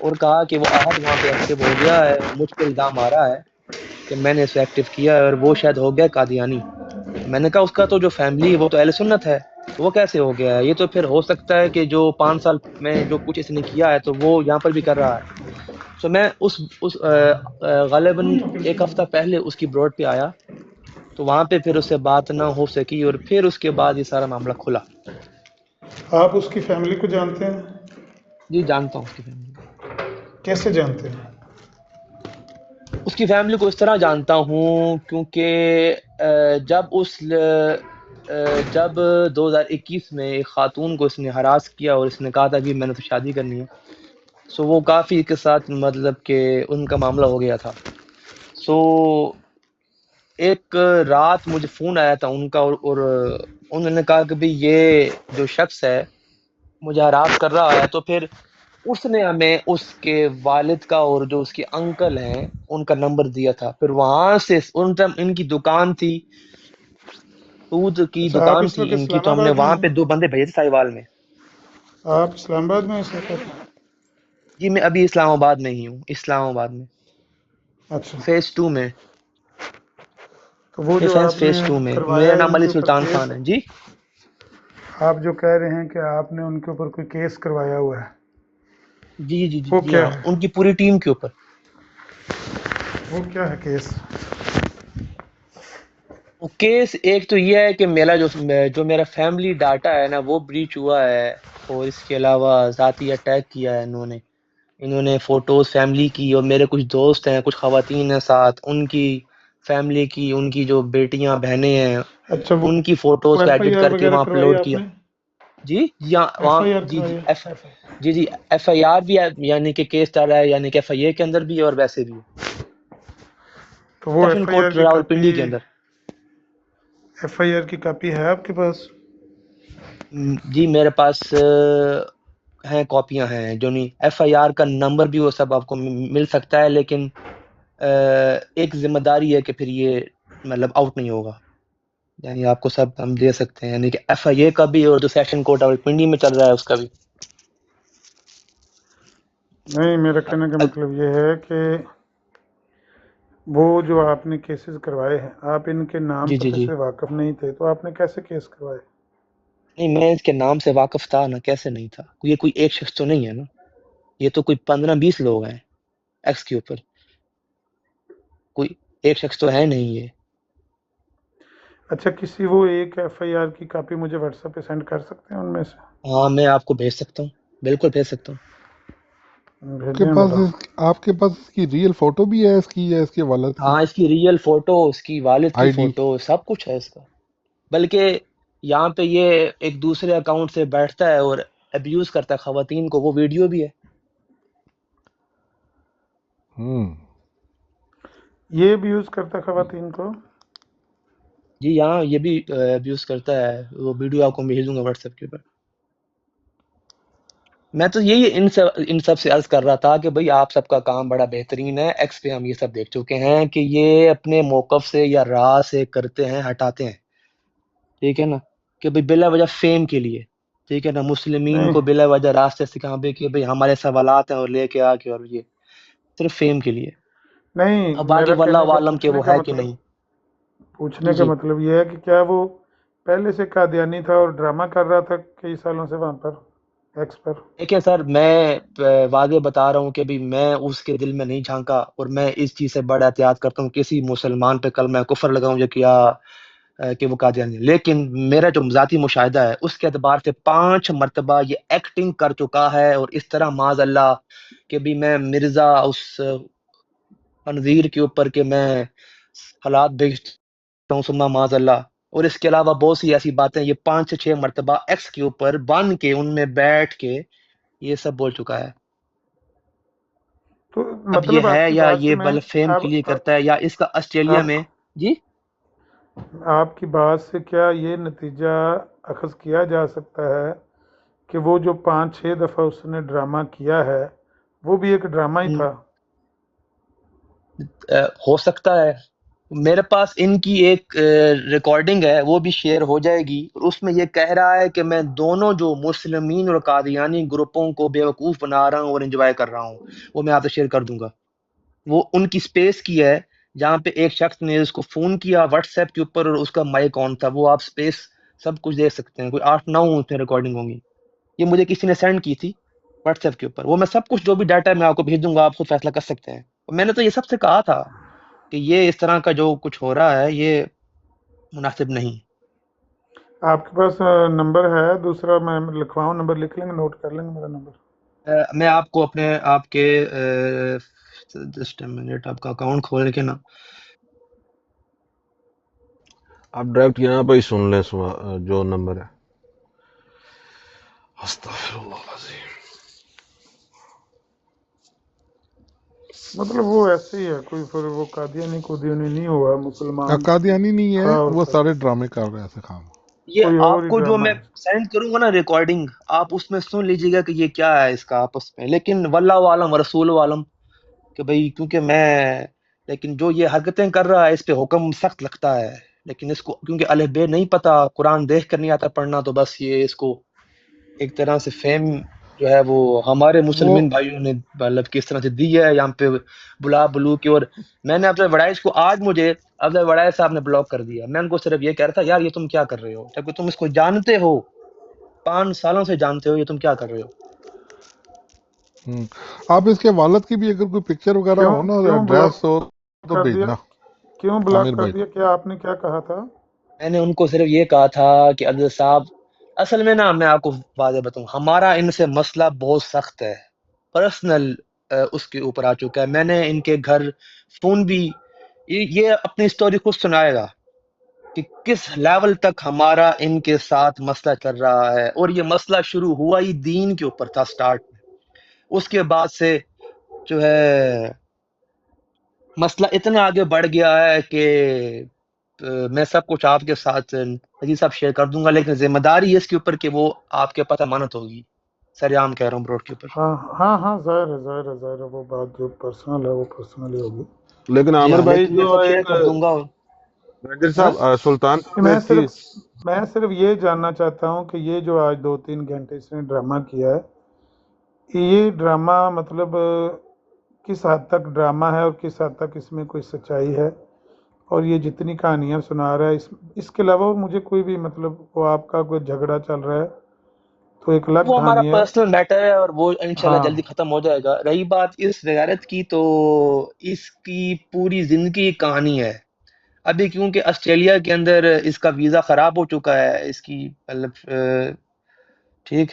اور کہا کہ وہ آہد وہاں پہ ایکٹیو ہو گیا ہے، مجھ پہ الزام آ رہا ہے کہ میں نے اسے ایکٹیو کیا ہے اور وہ شاید ہو گیا قادیانی. میں نے کہا اس کا تو جو فیملی وہ تو اہل سنت ہے، وہ کیسے ہو گیا ہے؟ یہ تو پھر ہو سکتا ہے کہ جو 5 سال میں جو کچھ اس نے کیا ہے تو وہ یہاں پر بھی کر رہا ہے. سو میں اس غالباً ایک ہفتہ پہلے اس کی بروڈ پہ آیا تو وہاں پہ پھر اس سے بات نہ ہو سکی اور پھر اس کے بعد یہ سارا معاملہ کھلا. آپ اس کی فیملی کو جانتے ہیں؟ جی جانتا ہوں اس کی فیملی. کیسے جانتے ہیں؟ اس کی فیملی کو اس طرح جانتا ہوں کیونکہ جب 2021 میں ایک خاتون کو اس نے ہراس کیا اور اس نے کہا تھا کہ میں نے تو شادی کرنی ہے، سو وہ کافی کے ساتھ مطلب کہ ان کا معاملہ ہو گیا تھا. سو ایک رات مجھے فون آیا تھا ان کا اور انہوں نے کہا کہ بھئی یہ جو شخص ہے مجھے ہراس کر رہا ہے. تو پھر اس نے ہمیں اس کے والد کا اور جو اس کے انکل ہیں ان کا نمبر دیا تھا. پھر وہاں سے ان ٹائم ان کی دکان تھی، دودھ کی اچھا، آپ دکان اس تھی وقت ان کی، اسلام تو ہم نے آباد میں وہاں پہ ہیں؟ 2 بندے بھیجے تھے ساہیوال میں. آپ اسلام آباد میں ہیں اس وقت؟ جی میں ابھی اسلام آباد میں ہی ہوں، اسلام آباد میں اچھا، فیز 2 میں، تو وہ جو ڈیفینس آپ نے فیز 2 میں. کروایا میرا نام ان علی کے اوپر سلطان کیس، خان ہے. جی آپ جو کہہ رہے ہیں کہ آپ نے ان کے اوپر کوئی کیس کروایا ہوا ہے، جی جی جی وہ جی کیا ہاں، ہے؟ ان کی پوری ٹیم کے اوپر. وہ کیا ہے کیس؟ وہ کیس ایک تو یہ ہے کہ میرا فیملی ڈاٹا ہے نا وہ بریچ ہوا ہے، اور اس کے علاوہ ذاتی اٹیک کیا ہے انہوں نے فوٹوز فیملی کی، اور میرے کچھ دوست ہیں، کچھ خواتین ہیں ساتھ، ان کی فیملی کی، ان کی جو بیٹیاں بہنیں ہیں اچھا، وہ ان کی فوٹوز کو ایف آئی ایڈٹ آر کر کے وغیرہ وہاں کروائی اپلوڈ آپ کیا. نے؟ جی جی ہاں ایف وہاں آئی آر جی کروائی ہے؟ جی ایف آئی آر بھی ہے، یعنی کہ کیس چل رہا ہے، یعنی کہ ایف آئی اے کے اندر بھی ہے اور ویسے بھی ہے، تو وہ session F I R court کی راولپنڈی کاپی، کے اندر. ایف آئی آر کی کاپی ہے آپ کے پاس؟ جی میرے پاس ہیں، کاپیاں ہیں. جو نہیں ایف آئی آر کا نمبر بھی وہ سب آپ کو مل سکتا ہے، لیکن ایک ذمہ داری ہے کہ پھر یہ مطلب آؤٹ نہیں ہوگا، یعنی آپ کو سب ہم دے سکتے ہیں، یعنی کہ ایف آئی اے کا بھی اور جو سیشن کورٹ راولپنڈی میں چل رہا ہے اس کا بھی. نہیں، میرا کہنے کا مطلب یہ ہے کہ وہ جو آپ نے کیسز کروائے ہیں، آپ ان کے نام جی جی پتہ جی سے واقف نہیں تھے، تو آپ نے کیسے کیس کروائے؟ نہیں، میں اس کے نام سے واقف تھا نا، کیسے نہیں تھا؟ یہ کوئی ایک شخص تو نہیں ہے نا، یہ تو کوئی 15-20 لوگ ہیں ایکس کے اوپر، کوئی ایک شخص تو ہے نہیں یہ. اچھا، کسی وہ ایک ایف آئی آر کی کاپی مجھے واٹس ایپ پہ سینڈ کر سکتے ہیں ان میں سے؟ ہاں میں آپ کو بھیج سکتا ہوں، بالکل بھیج سکتا ہوں. بھیجیں ذرا. آپ کے پاس اس کی ریئل فوٹو بھی ہے اس کی یا اس کے والد کی ہاں اس کی ریئل فوٹو، اس کی والد کی آئی ڈی؟ فوٹو، سب کچھ ہے اس کا. بلکہ یہاں پہ یہ ایک دوسرے اکاؤنٹ سے بیٹھتا ہے اور ابیوز کرتا ہے خواتین کو، وہ ویڈیو بھی ہے. یہ بھی یوز کرتا خواتین کو؟ جی یہاں یہ بھی ابیوز کرتا ہے، وہ ویڈیو آپ کو بھیج دوں گا واٹس ایپ کے اوپر. میں تو یہی ان سب سے عرض کر رہا تھا کہ بھئی آپ سب کا کام بڑا بہترین ہے، ایکس پہ ہم یہ سب دیکھ چکے ہیں کہ یہ اپنے موقف سے یا راہ سے کرتے ہیں، ہٹاتے ہیں، ٹھیک ہے نا، کہ بھئی بلا وجہ فیم کے لیے، ٹھیک ہے نا، مسلمین نہیں کو بلا وجہ راستے سے کہاں پہ کہ بھئی ہمارے سوالات ہیں اور لے کے آ کے، اور یہ صرف فیم کے لیے. نہیں، اب باقی میرا واللہ کہنے کا عالم کہ وہ ہے کہ نہیں. پوچھنے جی کا جی مطلب یہ ہے کہ کیا وہ پہلے سے قادیانی تھا اور ڈرامہ کر رہا تھا کئی سالوں سے وہاں پر ایکس پر؟ دیکھیں سر، میں واضح بتا رہا ہوں کہ بھی میں اس کے دل میں نہیں جھانکا، اور میں اس چیز سے بڑا احتیاط کرتا ہوں کسی مسلمان پہ کلمہ کفر لگاؤں یا کیا کہ وہ قادیانی ہے. لیکن میرا جو ذاتی مشاہدہ ہے اس کے اعتبار سے 5 مرتبہ یہ ایکٹنگ کر چکا ہے، اور اس طرح معاذ اللہ کہ بھی میں مرزا اس خنزیر کے اوپر کہ میں حالات بھیجتا ہوں ثم معاذ اللہ. اور اس کے علاوہ بہت سی ایسی باتیں یہ 5 سے 6 مرتبہ ایکس کے اوپر بن کے ان میں بیٹھ کے یہ سب بول چکا ہے. تو اب یہ مطلب آپ ہے کی یا بات سے یہ میں بل فیم کے لیے کرتا ہے، یا اس کا آسٹریلیا اب میں. جی آپ کی بات سے کیا یہ نتیجہ اخذ کیا جا سکتا ہے کہ وہ جو 5-6 دفعہ اس نے ڈرامہ کیا ہے وہ بھی ایک ڈرامہ ہی تھا؟ ہو سکتا ہے، میرے پاس ان کی ایک ریکارڈنگ ہے، وہ بھی شیئر ہو جائے گی، اور اس میں یہ کہہ رہا ہے کہ میں دونوں جو مسلمین اور قادیانی گروپوں کو بیوقوف بنا رہا ہوں اور انجوائے کر رہا ہوں، وہ میں آپ سے شیئر کر دوں گا۔ وہ ان کی سپیس کی ہے جہاں پہ ایک شخص نے اس کو فون کیا واٹس ایپ کے اوپر اور اس کا مائک آن تھا، وہ آپ سپیس سب کچھ دیکھ سکتے ہیں، کوئی 8-9 اس میں ریکارڈنگ ہوں گی، یہ مجھے کسی نے سینڈ کی تھی واٹس ایپ کے اوپر، وہ میں سب کچھ جو بھی ڈاٹا میں آپ کو بھیج دوں گا، آپ خود فیصلہ کر سکتے ہیں۔ اور میں نے تو یہ سب سے کہا تھا کہ یہ اس طرح کا جو کچھ ہو رہا ہے یہ مناسب نہیں۔ آپ کے پاس نمبر ہے دوسرا؟ میں لکھواؤں، نمبر لکھ لیں گے، نوٹ کر لیں گے میرا نمبر؟ میں آپ کو اپنے آپ کے جسٹ منٹ آپ کا اکاؤنٹ کھول کے نا آپ ڈائریکٹ یہاں پہ ہی سن لیں جو نمبر ہے۔ استغفر اللہ العظیم۔ مطلب وہ ایسے ہی ہے، کوئی پھر وہ قادیانی نہیں ہوا مسلمان، قادیانی نہیں ہے، تھا وہ سارے ڈرامے کر رہے تھے خام۔ یہ کوئی اور آپ ہی کو جو ڈرامہ میں ہے۔ سینڈ کروں گا نا ریکارڈنگ، آپ اس میں سن لیجیے گا کہ یہ کیا ہے اس کا آپس میں، لیکن واللہ عالم رسول عالم کہ بھئی کیونکہ لیکن جو یہ حرکتیں کر رہا ہے اس پہ حکم سخت لگتا ہے، لیکن اس کو کیونکہ الف بے نہیں پتا، قرآن دیکھ کر نہیں آتا پڑھنا، تو بس یہ اس کو ایک طرح سے فیم جو ہے وہ ہمارے مسلمان بھائیوں نے مطلب کس طرح سے دی ہے یہاں پہ بلا بلو کی۔ اور میں نے افضل وڑائش کو آج مجھے افضل وڑائش صاحب نے بلاک کر دیا، میں ان کو صرف یہ کہہ رہا تھا یار یہ تم کیا کر رہے ہو، جبکہ تم اس کو جانتے ہو، 5 سالوں سے جانتے ہو، یہ تم کیا کر رہے ہو۔ آپ اس کے والد کی بھی اگر کوئی پکچر وغیرہ ہو نا، ایڈریس ہو تو بھیجنا۔ کیوں بلاک کر دیا؟ کیا آپ نے کیا کہا تھا؟ میں نے ان کو صرف یہ کہا تھا کہ افضل صاحب اصل میں نا میں آپ کو واضح بتاؤں، ہمارا ان سے مسئلہ بہت سخت ہے، پرسنل اس کے اوپر آ چکا ہے۔ میں نے ان کے گھر فون بھی، یہ اپنی سٹوری خود سنائے گا کہ کس لیول تک ہمارا ان کے ساتھ مسئلہ چل رہا ہے، اور یہ مسئلہ شروع ہوا ہی دین کے اوپر تھا سٹارٹ میں، اس کے بعد سے جو ہے مسئلہ اتنا آگے بڑھ گیا ہے کہ میں سب کچھ آپ کے ساتھ عزیز صاحب شیئر کر دوں گا، لیکن ذمہ داری ہے اس کے اوپر کہ وہ آپ کے پتہ امانت ہوگی، سر عام کہہ رہا ہوں بروڈ کے اوپر۔ ہاں ظاہر ہے وہ بات جو پرسنل ہے وہ پرسنلی ہوگی۔ لیکن عامر بھائی جو شیئر کر دوں گا۔ راجر صاحب سلطان میں صرف یہ جاننا چاہتا ہوں کہ یہ جو آج 2-3 گھنٹے اس نے ڈرامہ کیا ہے، یہ ڈرامہ مطلب کس حد تک ڈرامہ ہے اور کس حد تک اس میں کوئی سچائی ہے، اور یہ جتنی کہانیاں سنا رہا ہے اس کے علاوہ مجھے کوئی بھی مطلب وہ آپ کا کوئی جھگڑا چل رہا ہے تو ایک الگ وہ ہمارا کہانی ہے۔ پرسنل میٹر ہے اور وہ انشاءاللہ جلدی ختم ہو جائے گا۔ رہی بات اس وزارت کی، تو اس کی پوری زندگی کہانی ہے، ابھی کیونکہ آسٹریلیا کے اندر اس کا ویزا خراب ہو چکا ہے، اس کی مطلب ٹھیک،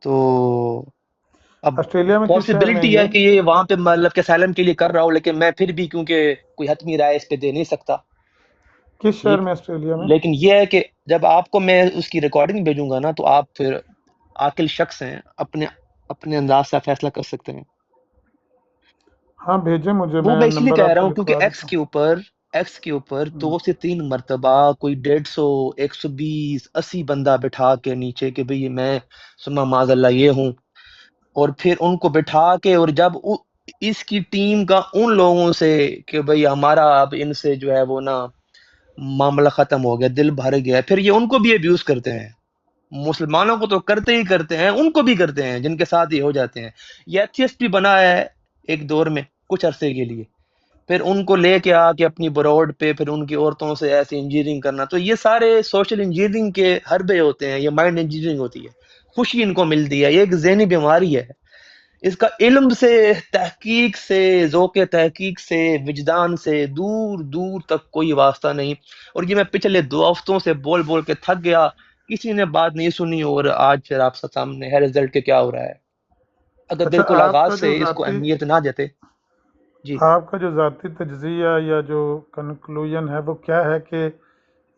تو اب آسٹریلیا میں پاسبلٹی ہے کہ یہ وہاں پہ مطلب کہ اسائلم کے لیے کر رہا ہوں، لیکن میں پھر بھی کیونکہ کوئی حتمی رائے اس پہ دے نہیں سکتا۔ کس شہر میں آسٹریلیا میں؟ لیکن یہ ہے کہ جب آپ کو میں اس کی ریکارڈنگ بھیجوں گا نا، تو آپ پھر عاقل شخص ہیں، اپنے انداز سے فیصلہ کر سکتے ہیں۔ ہاں بھیجیں مجھے، وہ میں اس لیے نمبر کہہ آپ رہا کو ہوں کیونکہ ایکس کے اوپر 2 سے 3 مرتبہ کوئی 150 120 80 بندہ بٹھا کے نیچے کہ بھئی میں سما معاذ اللہ یہ ہوں، اور پھر ان کو بٹھا کے، اور جب اس کی ٹیم کا ان لوگوں سے کہ بھئی ہمارا اب ان سے جو ہے وہ نا معاملہ ختم ہو گیا، دل بھر گیا، پھر یہ ان کو بھی ابیوز کرتے ہیں، مسلمانوں کو تو کرتے ہی کرتے ہیں، ان کو بھی کرتے ہیں جن کے ساتھ یہ ہو جاتے ہیں۔ یہ ایتھیسٹ بھی بنا ہے ایک دور میں کچھ عرصے کے لیے، پھر ان کو لے کے آ کے اپنی بروڈ پہ پھر ان کی عورتوں سے ایسی انجینئرنگ کرنا، تو یہ سارے سوشل انجینئرنگ کے حربے ہوتے ہیں، یہ مائنڈ انجینئرنگ ہوتی ہے، خوشی ان کو ملتی ہے، یہ ایک ذہنی بیماری ہے، اس کا علم سے، تحقیق سے، ذوق تحقیق سے، وجدان سے دور دور تک کوئی واسطہ نہیں۔ اور یہ میں پچھلے 2 ہفتوں سے بول بول کے تھک گیا، کسی نے بات نہیں سنی، اور آج پھر آپ سامنے ہے رزلٹ کے کیا ہو رہا ہے۔ اگر بالکل آغاز سے اس کو اہمیت نہ دیتے۔ جی آپ کا جو ذاتی تجزیہ یا جو کنکلوژن ہے وہ کیا ہے کہ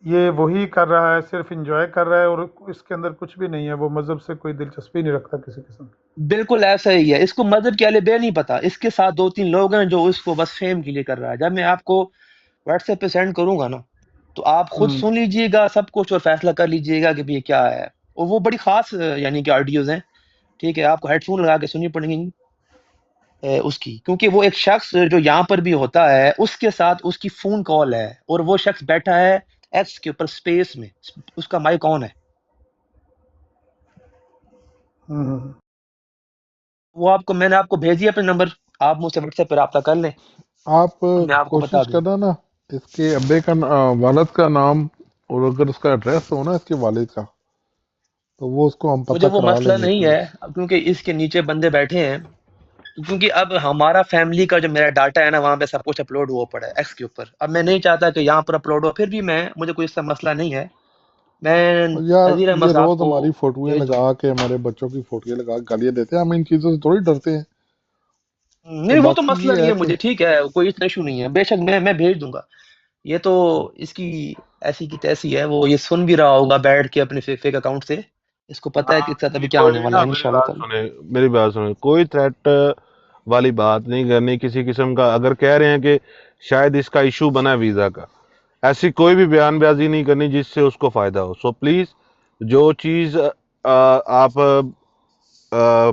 یہ وہی کر رہا ہے، صرف انجوائے کر رہا ہے اور اس کے اندر کچھ بھی نہیں ہے، وہ مذہب سے کوئی دلچسپی نہیں رکھتا کسی قسم کی؟ بالکل ایسا ہی ہے، اس کو مذہب کے بے نہیں پتا، اس کے ساتھ 2-3 لوگ ہیں جو اس کو بس فیم کے لیے کر رہا ہے۔ جب میں آپ کو واٹس ایپ پہ سینڈ کروں گا نا، تو آپ خود سن لیجئے گا سب کچھ اور فیصلہ کر لیجئے گا کہ یہ کیا ہے، اور وہ بڑی خاص یعنی کہ آڈیوز ہیں، ٹھیک ہے، آپ کو ہیڈ فون لگا کے سننی پڑیں گی۔ اس کی، کیونکہ وہ ایک شخص جو یہاں پر بھی ہوتا ہے اس کے ساتھ اس کی فون کال ہے، اور وہ شخص بیٹھا ہے ایکس کے اوپر اسپیس میں، اس کا مائک آن ہے. وہ آپ کو میں نے آپ کو بھیج دیا اپنے نمبر، آپ مجھ سے واٹس ایپ پہ رابطہ کر لیں، آپ میں آپ کو بتا کوشش دوں. کرنا نا اس کے ابے کا والد کا نام، اور اگر اس کا ایڈریس ہو نا اس کے والد کا، تو وہ اس کو ہم مجھے پتہ وہ کرا مسئلہ لیں گے نہیں پلیز. ہے کیونکہ اس کے نیچے بندے بیٹھے ہیں، کیونکہ اب ہمارا فیملی کا جو میرا ڈاٹا ہے نا وہاں پہ سب کچھ اپلوڈ ہوا پڑا ہے ایکس کے اوپر. اب میں نہیں چاہتا کہ یہاں پر اپلوڈ ہو، پھر بھی مجھے کوئی اس سے مسئلہ نہیں ہے، میں اور یار نذیر یہ احمد صاحب روز کو ہماری فوٹویں بھیج دوں گا. لگا کے، ہمارے بچوں کی فوٹویں لگا کے گالیاں دیتے ہیں، ہم ان چیزوں سے تھوڑی ڈرتے ہیں. اور نہیں وہ تو باقی مسئلہ یہ نہیں ہے ہے کہ مجھے، ٹھیک ہے، کوئی اتنا ایشو نہیں ہے، بے شک میں بھیج دوں گا. یہ تو اس کی ایسی کی تیسی ہے، وہ یہ سن بھی رہا ہوگا بیٹھ کے اپنے فیک اکاؤنٹ سے، اس کو پتا ہے کہ اس کے ساتھ ابھی کیا ہونے کوئی والا نا ہے میری انشاءاللہ بات تعالی. سنیں، میری بات سنیں، کوئی تھریٹ والی بات نہیں کرنی کسی قسم کا. اگر کہہ رہے ہیں کہ شاید اس کا ایشو بنا ہے ویزا کا، ایسی کوئی بھی بیان بازی نہیں کرنی جس سے اس کو فائدہ ہو. سو پلیز جو چیز آپ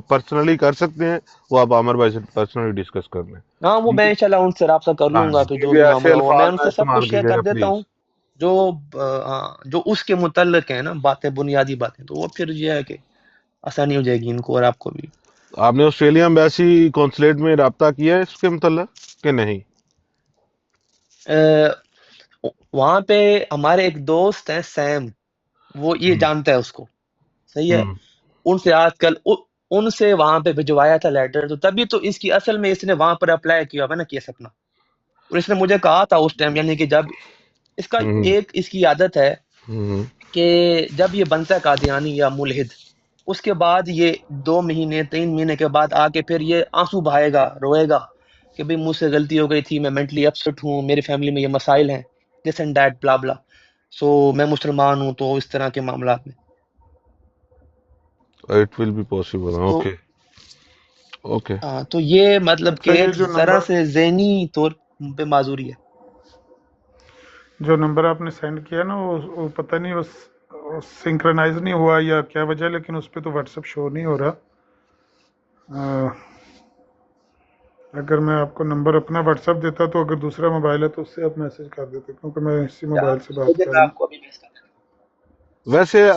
پرسنلی کر سکتے ہیں وہ آپ عامر بھائی سے پرسنلی ڈسکس کر لیں. ہاں وہ ٹھیک میں ہے؟ انشاءاللہ ان سے رابطہ کر ہاں لوں گا، جی، پھر جو کیونکہ بھی ایسے معاملہ ہو میں الفاظ ان نہ سے سب استعمال کچھ شیئر کیجیے کر گا دیتا پلیز. ہوں جو جو اس کے متعلق ہے نا باتیں، بنیادی باتیں، تو وہ پھر یہ ہے کہ آسانی ہو جائے گی ان کو اور آپ کو بھی. آپ نے آسٹریلیا ایمبیسی کونسلیٹ میں رابطہ کیا ہے اس کے متعلق کہ نہیں؟ وہاں پہ ہمارے ایک دوست ہیں سیم، وہ یہ جانتا ہے اس کو، صحیح ہے، ان سے آج کل ان سے وہاں پہ بھجوایا تھا لیٹر، تو تبھی تو اس کی اصل میں اس نے وہاں پر اپلائی کیا ہوا نا کیس اپنا. اور اس نے مجھے کہا تھا اس ٹائم، یعنی کہ جب اس کا ایک اس کی عادت ہے کہ جب یہ بنتا ہے قادیانی یا ملحد، اس کے بعد یہ 2 مہینے 3 مہینے کے بعد آ کے پھر یہ آنسو بہائے گا، روئے گا کہ بھئی مجھ سے غلطی ہو گئی تھی، میں مینٹلی اپسٹ ہوں، میری فیملی میں یہ مسائل ہیں، دس اینڈ دیٹ بلا بلا، سو میں مسلمان ہوں. تو اس طرح کے معاملات میں اٹ ول بی پاسبل. تو اوکے اوکے. تو یہ مطلب اچھا کہ یہ ایک جو طرح نمبر سے ذہنی طور پہ معذوری ہے. آپ نے سینڈ کیا نا وہ پتہ نہیں وہ سنکرنائز نہیں ہوا یا کیا وجہ، لیکن اس پہ تو واٹس ایپ شو نہیں ہو رہا. اگر میں آپ کو نمبر اپنا واٹس ایپ دیتا تو اگر دوسرا موبائل ہے تو اس سے آپ میسج کر دیتے، کیونکہ میں اسی موبائل سے بات کر رہا ہوں. ویسے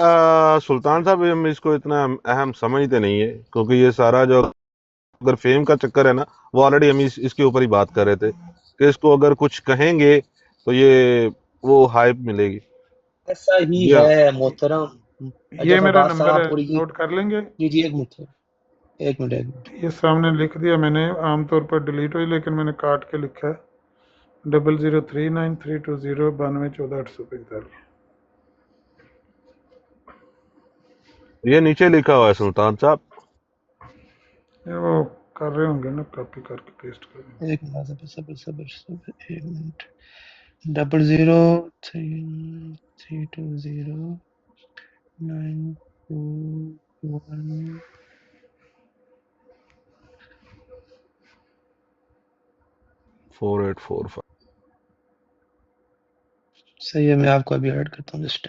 سلطان صاحب ہم اس کو اتنا اہم سمجھتے نہیں ہے، کیونکہ یہ سارا جو اگر فیم کا چکر ہے نا، وہ آلریڈی ہم اس کے اوپر ہی بات کر رہے تھے کہ اس کو اگر کچھ کہیں گے تو یہ وہ ہائپ ملے گی. ایسا ہی یا ہے محترم. یہ جب میرا عباس نمبر صاحب ہے، اور نوٹ کر لیں گے. جی ایک منٹ. یہ سامنے لکھ دیا میں نے، عام طور پر ڈیلیٹ ہوئی لیکن میں نے کاٹ کے لکھا ہے 003932092845. یہ نیچے لکھا ہوا ہے سلطان صاحب. یہ وہ کر رہے ہوں گے نا، کاپی کر کے پیسٹ کر دیں. ایک منٹ صبر ایک منٹ. 00320921 4845. صحیح ہے، میں آپ کو ابھی ایڈ کرتا ہوں جسٹ.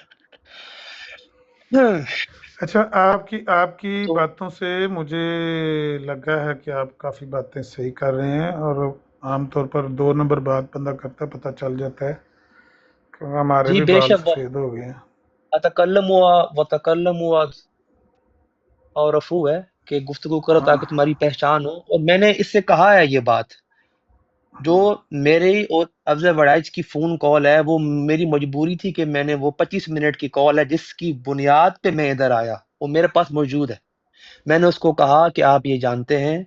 اچھا، آپ کی باتوں سے مجھے لگا ہے کہ آپ کافی باتیں صحیح کر رہے ہیں، اور عام طور پر 2 نمبر بات بندہ کرتا ہے پتہ چل جاتا ہے کہ ہمارے جی بھی بے بال شک، سفید ہو گئے ہیں. اتکلم ہوا وتکلم ہوا اور رفو ہے کہ گفتگو کرو تاکہ تمہاری پہچان ہو. اور میں نے اس سے کہا ہے یہ بات، جو میری اور افضل وڑائچ کی فون کال ہے وہ میری مجبوری تھی کہ میں نے وہ 25 منٹ کی کال ہے جس کی بنیاد پہ میں ادھر آیا، وہ میرے پاس موجود ہے. میں نے اس کو کہا کہ آپ یہ جانتے ہیں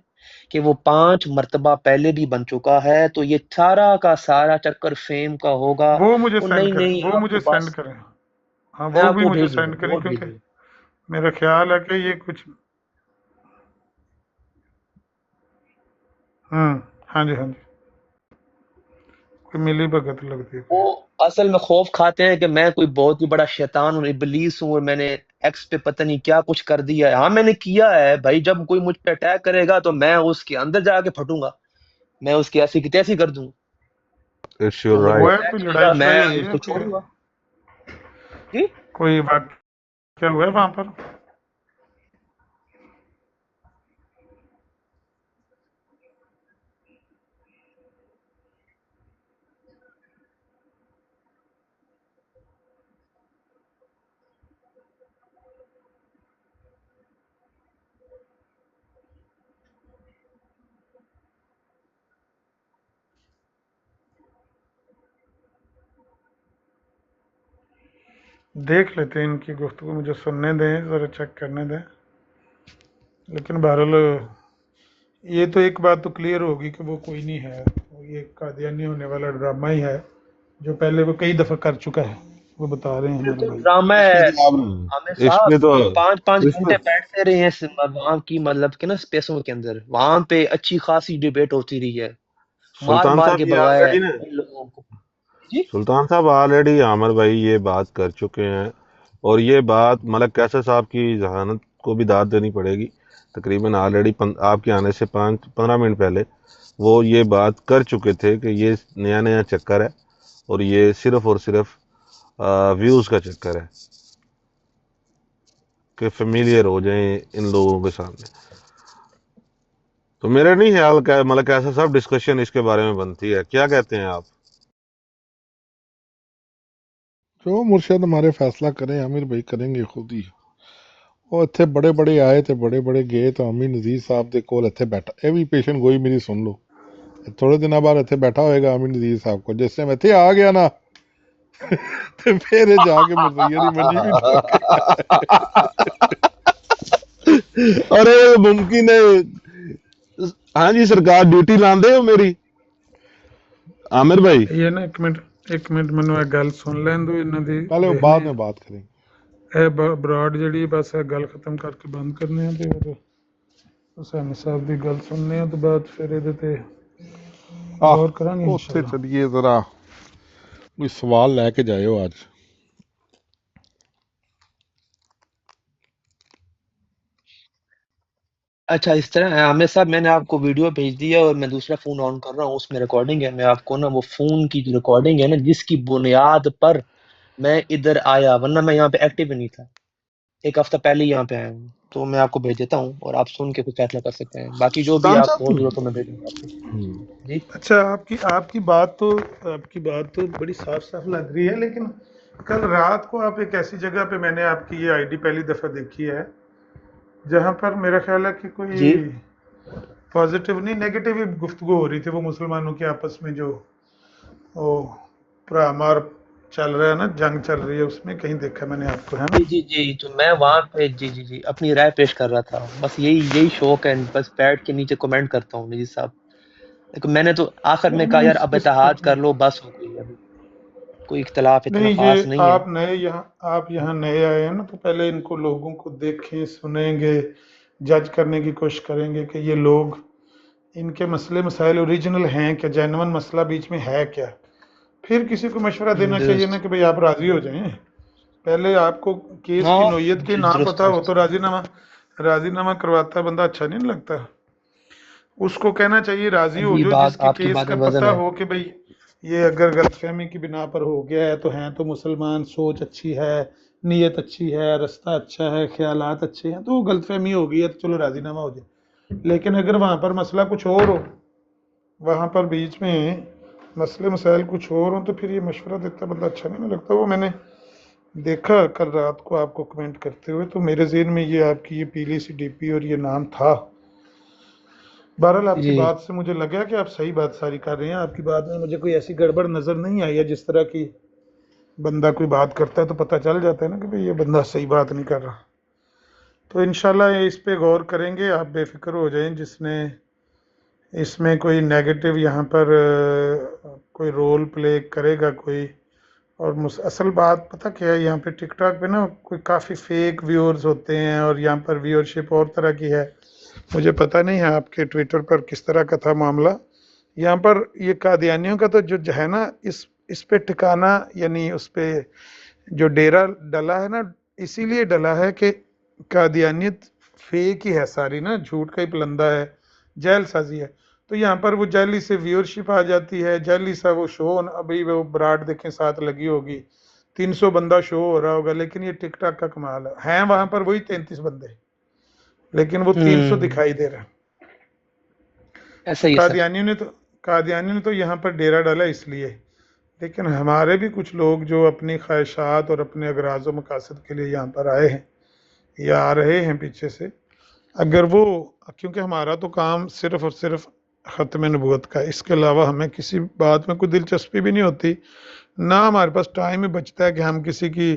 کہ وہ 5 مرتبہ پہلے بھی بن چکا ہے، تو یہ سارا کا سارا چکر فیم کا ہوگا. وہ مجھے سینڈ نہیں کریں، نہیں، وہ آپ مجھے کے پاس سینڈ کریں. ہاں میں وہ آپ بھی کو مجھے بھیج دوں سینڈ گا، کریں، وہ بھیج کیونکہ دوں گا. میرا خیال ہے کہ یہ کچھ ہاں جی کوئی ملی بھگت لگتی ہے. وہ اصل میں خوف کھاتے ہیں کہ میں کوئی بہت ہی بڑا شیطان ہوں، ابلیس ہوں، اور میں نے ایکس پہ پتہ نہیں کیا کچھ کر دیا ہے. ہاں میں نے کیا ہے بھائی، جب کوئی مجھ پہ اٹیک کرے گا تو میں اس کے اندر جا کے پھٹوں گا، میں اس کی ایسی کی تیسی کر دوں. اٹس تو یور وہ ہوا رائٹ. ہے اٹیک کوئی کرے لڑائی گا، میں شڑائی ہوئی اس ہے، کو چھوڑوں گا. جی کوئی واقعہ ہوا ہے وہاں پر؟ دیکھ لیتے ہیں ان کی گفتگو, مجھے سننے دیں, ذرا چیک کرنے دیں. لیکن بہرحال یہ تو ایک بات تو کلیئر ہوگی کہ وہ کوئی نہیں ہے, یہ قادیانی ہونے والا ڈرامہ ہی ہے جو پہلے وہ کئی دفعہ کر چکا ہے. وہ بتا رہے ہیں ہمارے بالکل بھائی. ڈرامہ ہے عامر اس صاحب. میں تو 5 اس گھنٹے میں بیٹھتے رہے ہیں وہاں کی مطلب کہ نا اسپیسوں کے اندر, وہاں پہ اچھی خاصی ڈیبیٹ ہوتی رہی ہے, مار سلطان مار صاحب کے یہ بغایا ہے آلریڈی نا ان لوگوں کو. جی سلطان صاحب آلریڈی عامر بھائی یہ بات کر چکے ہیں, اور یہ بات ملک قیصر صاحب کی ذہانت کو بھی داد دینی پڑے گی. تقریباً آلریڈی آپ کے آنے سے 15 منٹ پہلے وہ یہ بات کر چکے تھے کہ یہ نیا چکر ہے, اور یہ صرف اور صرف ویوز کا چکر ہے کہ فیملیئر ہو جائیں ان لوگوں کے سامنے. تو میرا نہیں خیال کہ ملک قیصر صاحب ڈسکشن اس کے بارے میں بنتی ہے. کیا کہتے ہیں آپ؟ جو مرشد ہمارے فیصلہ کریں عامر بھائی, کریں گے خود ہی. وہ اتنے بڑے بڑے آئے تھے, بڑے بڑے گئے, تو امین نذیر صاحب دے کول اتنے بیٹھا, یہ بھی پیشن گوئی میری سن لو, تھوڑے دنوں بعد اتنے بیٹھا ہوئے گا امین نذیر صاحب کو. جس ٹائم اتنے آ گیا نا تو پھر جا کے مرزیہ دی منجی بھی ڈھو کے ارے ممکن ہے. ہاں جی سرکار ڈیوٹی لاندے ہو میری عامر بھائی. یہ نا ایک منٹ منو ایک گل سن لین دو انہاں دی. پہلے وہ بعد میں بات کریں گے. اے براڈ جڑی بس اے گل ختم کر کے بند کرنے ہیں تے پھر حسین صاحب دی گل سننے ہیں تو بعد پھر یہ تے غور کریں گے اتنے انشاءاللہ. چلیے ذرا کوئی سوال لے کے جائے آج. اچھا اس طرح ہے عامر صاحب, میں نے آپ کو ویڈیو بھیج دیا اور میں دوسرا فون آن کر رہا ہوں, اس میں ریکارڈنگ ہے. میں آپ کو نا وہ فون کی جو ریکارڈنگ ہے نا, جس کی بنیاد پر میں ادھر آیا, ورنہ میں یہاں پہ ایکٹیو ہی نہیں تھا, 1 ہفتہ پہلے یہاں پہ آیا ہوں, تو میں آپ کو بھیج دیتا ہوں اور آپ سن کے کوئی فیصلہ کر سکتے ہیں. باقی جو بھی سلطان آپ کو صاحب ضرورت ہو میں بھیجوں گا آپ کو. جی اچھا آپ کی بات تو بڑی صاف صاف لگ رہی ہے, لیکن کل رات کو آپ ایک ایسی جگہ پہ, میں نے آپ کی یہ آئی ڈی پہلی دفعہ دیکھی ہے جہاں پر میرا خیال ہے کہ کوئی جی پازیٹیو نہیں نیگیٹو ہی گفتگو ہو رہی تھی. وہ مسلمانوں کے آپس میں جو وہ پرامار چل رہا ہے نا, جنگ چل رہی ہے, اس میں کہیں دیکھا میں نے آپ کو, ہے نا. جی تو میں وہاں پہ جی اپنی رائے پیش کر رہا تھا. بس یہی شوق ہے, بس بیٹھ کے نیچے کمنٹ کرتا ہوں نجی صاحب. لیکن میں نے تو آخر میں کہا یار اب اتحاد کر لو, بس ہو گئی, ابھی کوئی اختلاف اتنا نہیں, خاص یہ نہیں ہے. آپ یہاں نئے آئے ہیں نا, تو پہلے ان کو لوگوں کو دیکھیں, سنیں گے, جج کرنے کی کوشش کریں گے کہ یہ لوگ, ان کے مسئلے مسائل اوریجنل ہیں کیا, جینون مسئلہ بیچ میں ہے کیا. پھر کسی کو مشورہ دینا چاہیے نا درست. کہ بھئی آپ راضی ہو جائیں. پہلے آپ کو کیس کی ہاں نوعیت کے نہ درست پتا ہو تو راضی نامہ کرواتا بندہ اچھا نہیں لگتا. اس کو کہنا چاہیے راضی ہو یہ جو, جس بات کے آپ کی کیس بات کا میں وزن پتہ ہے. ہو کہ بھئی یہ اگر غلط فہمی کی بنا پر ہو گیا ہے تو ہیں تو مسلمان, سوچ اچھی ہے, نیت اچھی ہے, رستہ اچھا ہے, خیالات اچھے ہیں, تو غلط فہمی ہو گئی ہے تو چلو راضی نامہ ہو جائے. لیکن اگر وہاں پر مسئلہ کچھ اور ہو, وہاں پر بیچ میں مسئلے مسائل کچھ اور ہوں, تو پھر یہ مشورہ دیتا بندہ اچھا نہیں لگتا. وہ میں نے دیکھا کل رات کو آپ کو کمنٹ کرتے ہوئے, تو میرے ذہن میں یہ آپ کی یہ پیلی سی ڈی پی اور یہ نام تھا. بہرحال آپ کی جی بات سے مجھے لگا کہ آپ صحیح بات ساری کر رہے ہیں. آپ کی بات میں مجھے کوئی ایسی گڑبڑ نظر نہیں آئی ہے, جس طرح کی بندہ کوئی بات کرتا ہے تو پتہ چل جاتا ہے نا کہ بھئی یہ بندہ صحیح بات نہیں کر رہا. تو انشاءاللہ اس پہ غور کریں گے, آپ بے فکر ہو جائیں. جس نے اس میں کوئی نیگیٹو یہاں پر کوئی رول پلے کرے گا کوئی, اور اصل بات پتہ کیا ہے, یہاں پہ ٹک ٹاک پہ نا کوئی کافی فیک ویورز ہوتے ہیں, اور یہاں پر ویورشپ اور طرح کی ہے. مجھے پتہ نہیں ہے آپ کے ٹویٹر پر کس طرح کا تھا معاملہ. یہاں پر یہ قادیانیوں کا تو جو ہے نا, اس پہ ٹھکانا, یعنی اس پہ جو ڈیرا ڈلا ہے نا, اسی لیے ڈلا ہے کہ قادیانیت فیک ہی ہے ساری نا, جھوٹ کا ہی پلندہ ہے, جیل سازی ہے. تو یہاں پر وہ جیلی سے ویورشپ آ جاتی ہے, جیلی سا وہ شو. ابھی وہ براڈ دیکھیں ساتھ لگی ہوگی, 300 بندہ شو ہو رہا ہوگا, لیکن یہ ٹک ٹاک کا کمال ہے. ہیں وہاں پر وہی 33 بندے, لیکن وہ 300 دکھائی دے رہا. ایسا ہی ہے سر. قادیانیوں نے تو یہاں پر ڈیرا ڈالا اس لیے. لیکن ہمارے بھی کچھ لوگ جو اپنی خواہشات اور اپنے اغراض و مقاصد کے لیے یہاں پر آئے ہیں یا آ رہے ہیں پیچھے سے, اگر وہ, کیونکہ ہمارا تو کام صرف اور صرف ختم نبوت کا ہے, اس کے علاوہ ہمیں کسی بات میں کوئی دلچسپی بھی نہیں ہوتی, نہ ہمارے پاس ٹائم ہی بچتا ہے کہ ہم کسی کی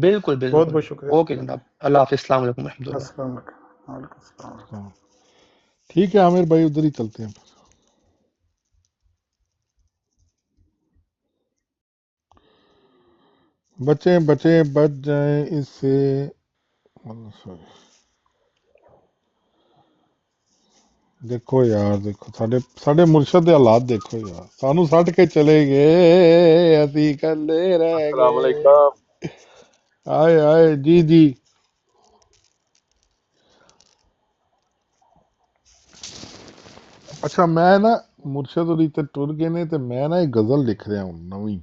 بالکل بہت بالکل بہت شکریہ اوکے شکریہ جناب، اللہ حافظ، السلام علیکم ورحمۃ اللہ۔ السلام علیکم وعلیکم السلام۔ ہاں، ٹھیک ہے عامر بھائی، ادھر ہی چلتے ہیں۔ بچیں بچیں بچ جائیں اس سے، دیکھو یار، دیکھو ساڈے مرشد دے حالات دیکھو یار، سانو سٹ کے چلے گئے، اسی کلے رہ السلام گئے۔ علیکم۔ آئے آئے، جی جی۔ اچھا میں نا مرشد ہوری تے ٹر گئے نے، تے میں نا ایک غزل لکھ رہا ہوں نویں،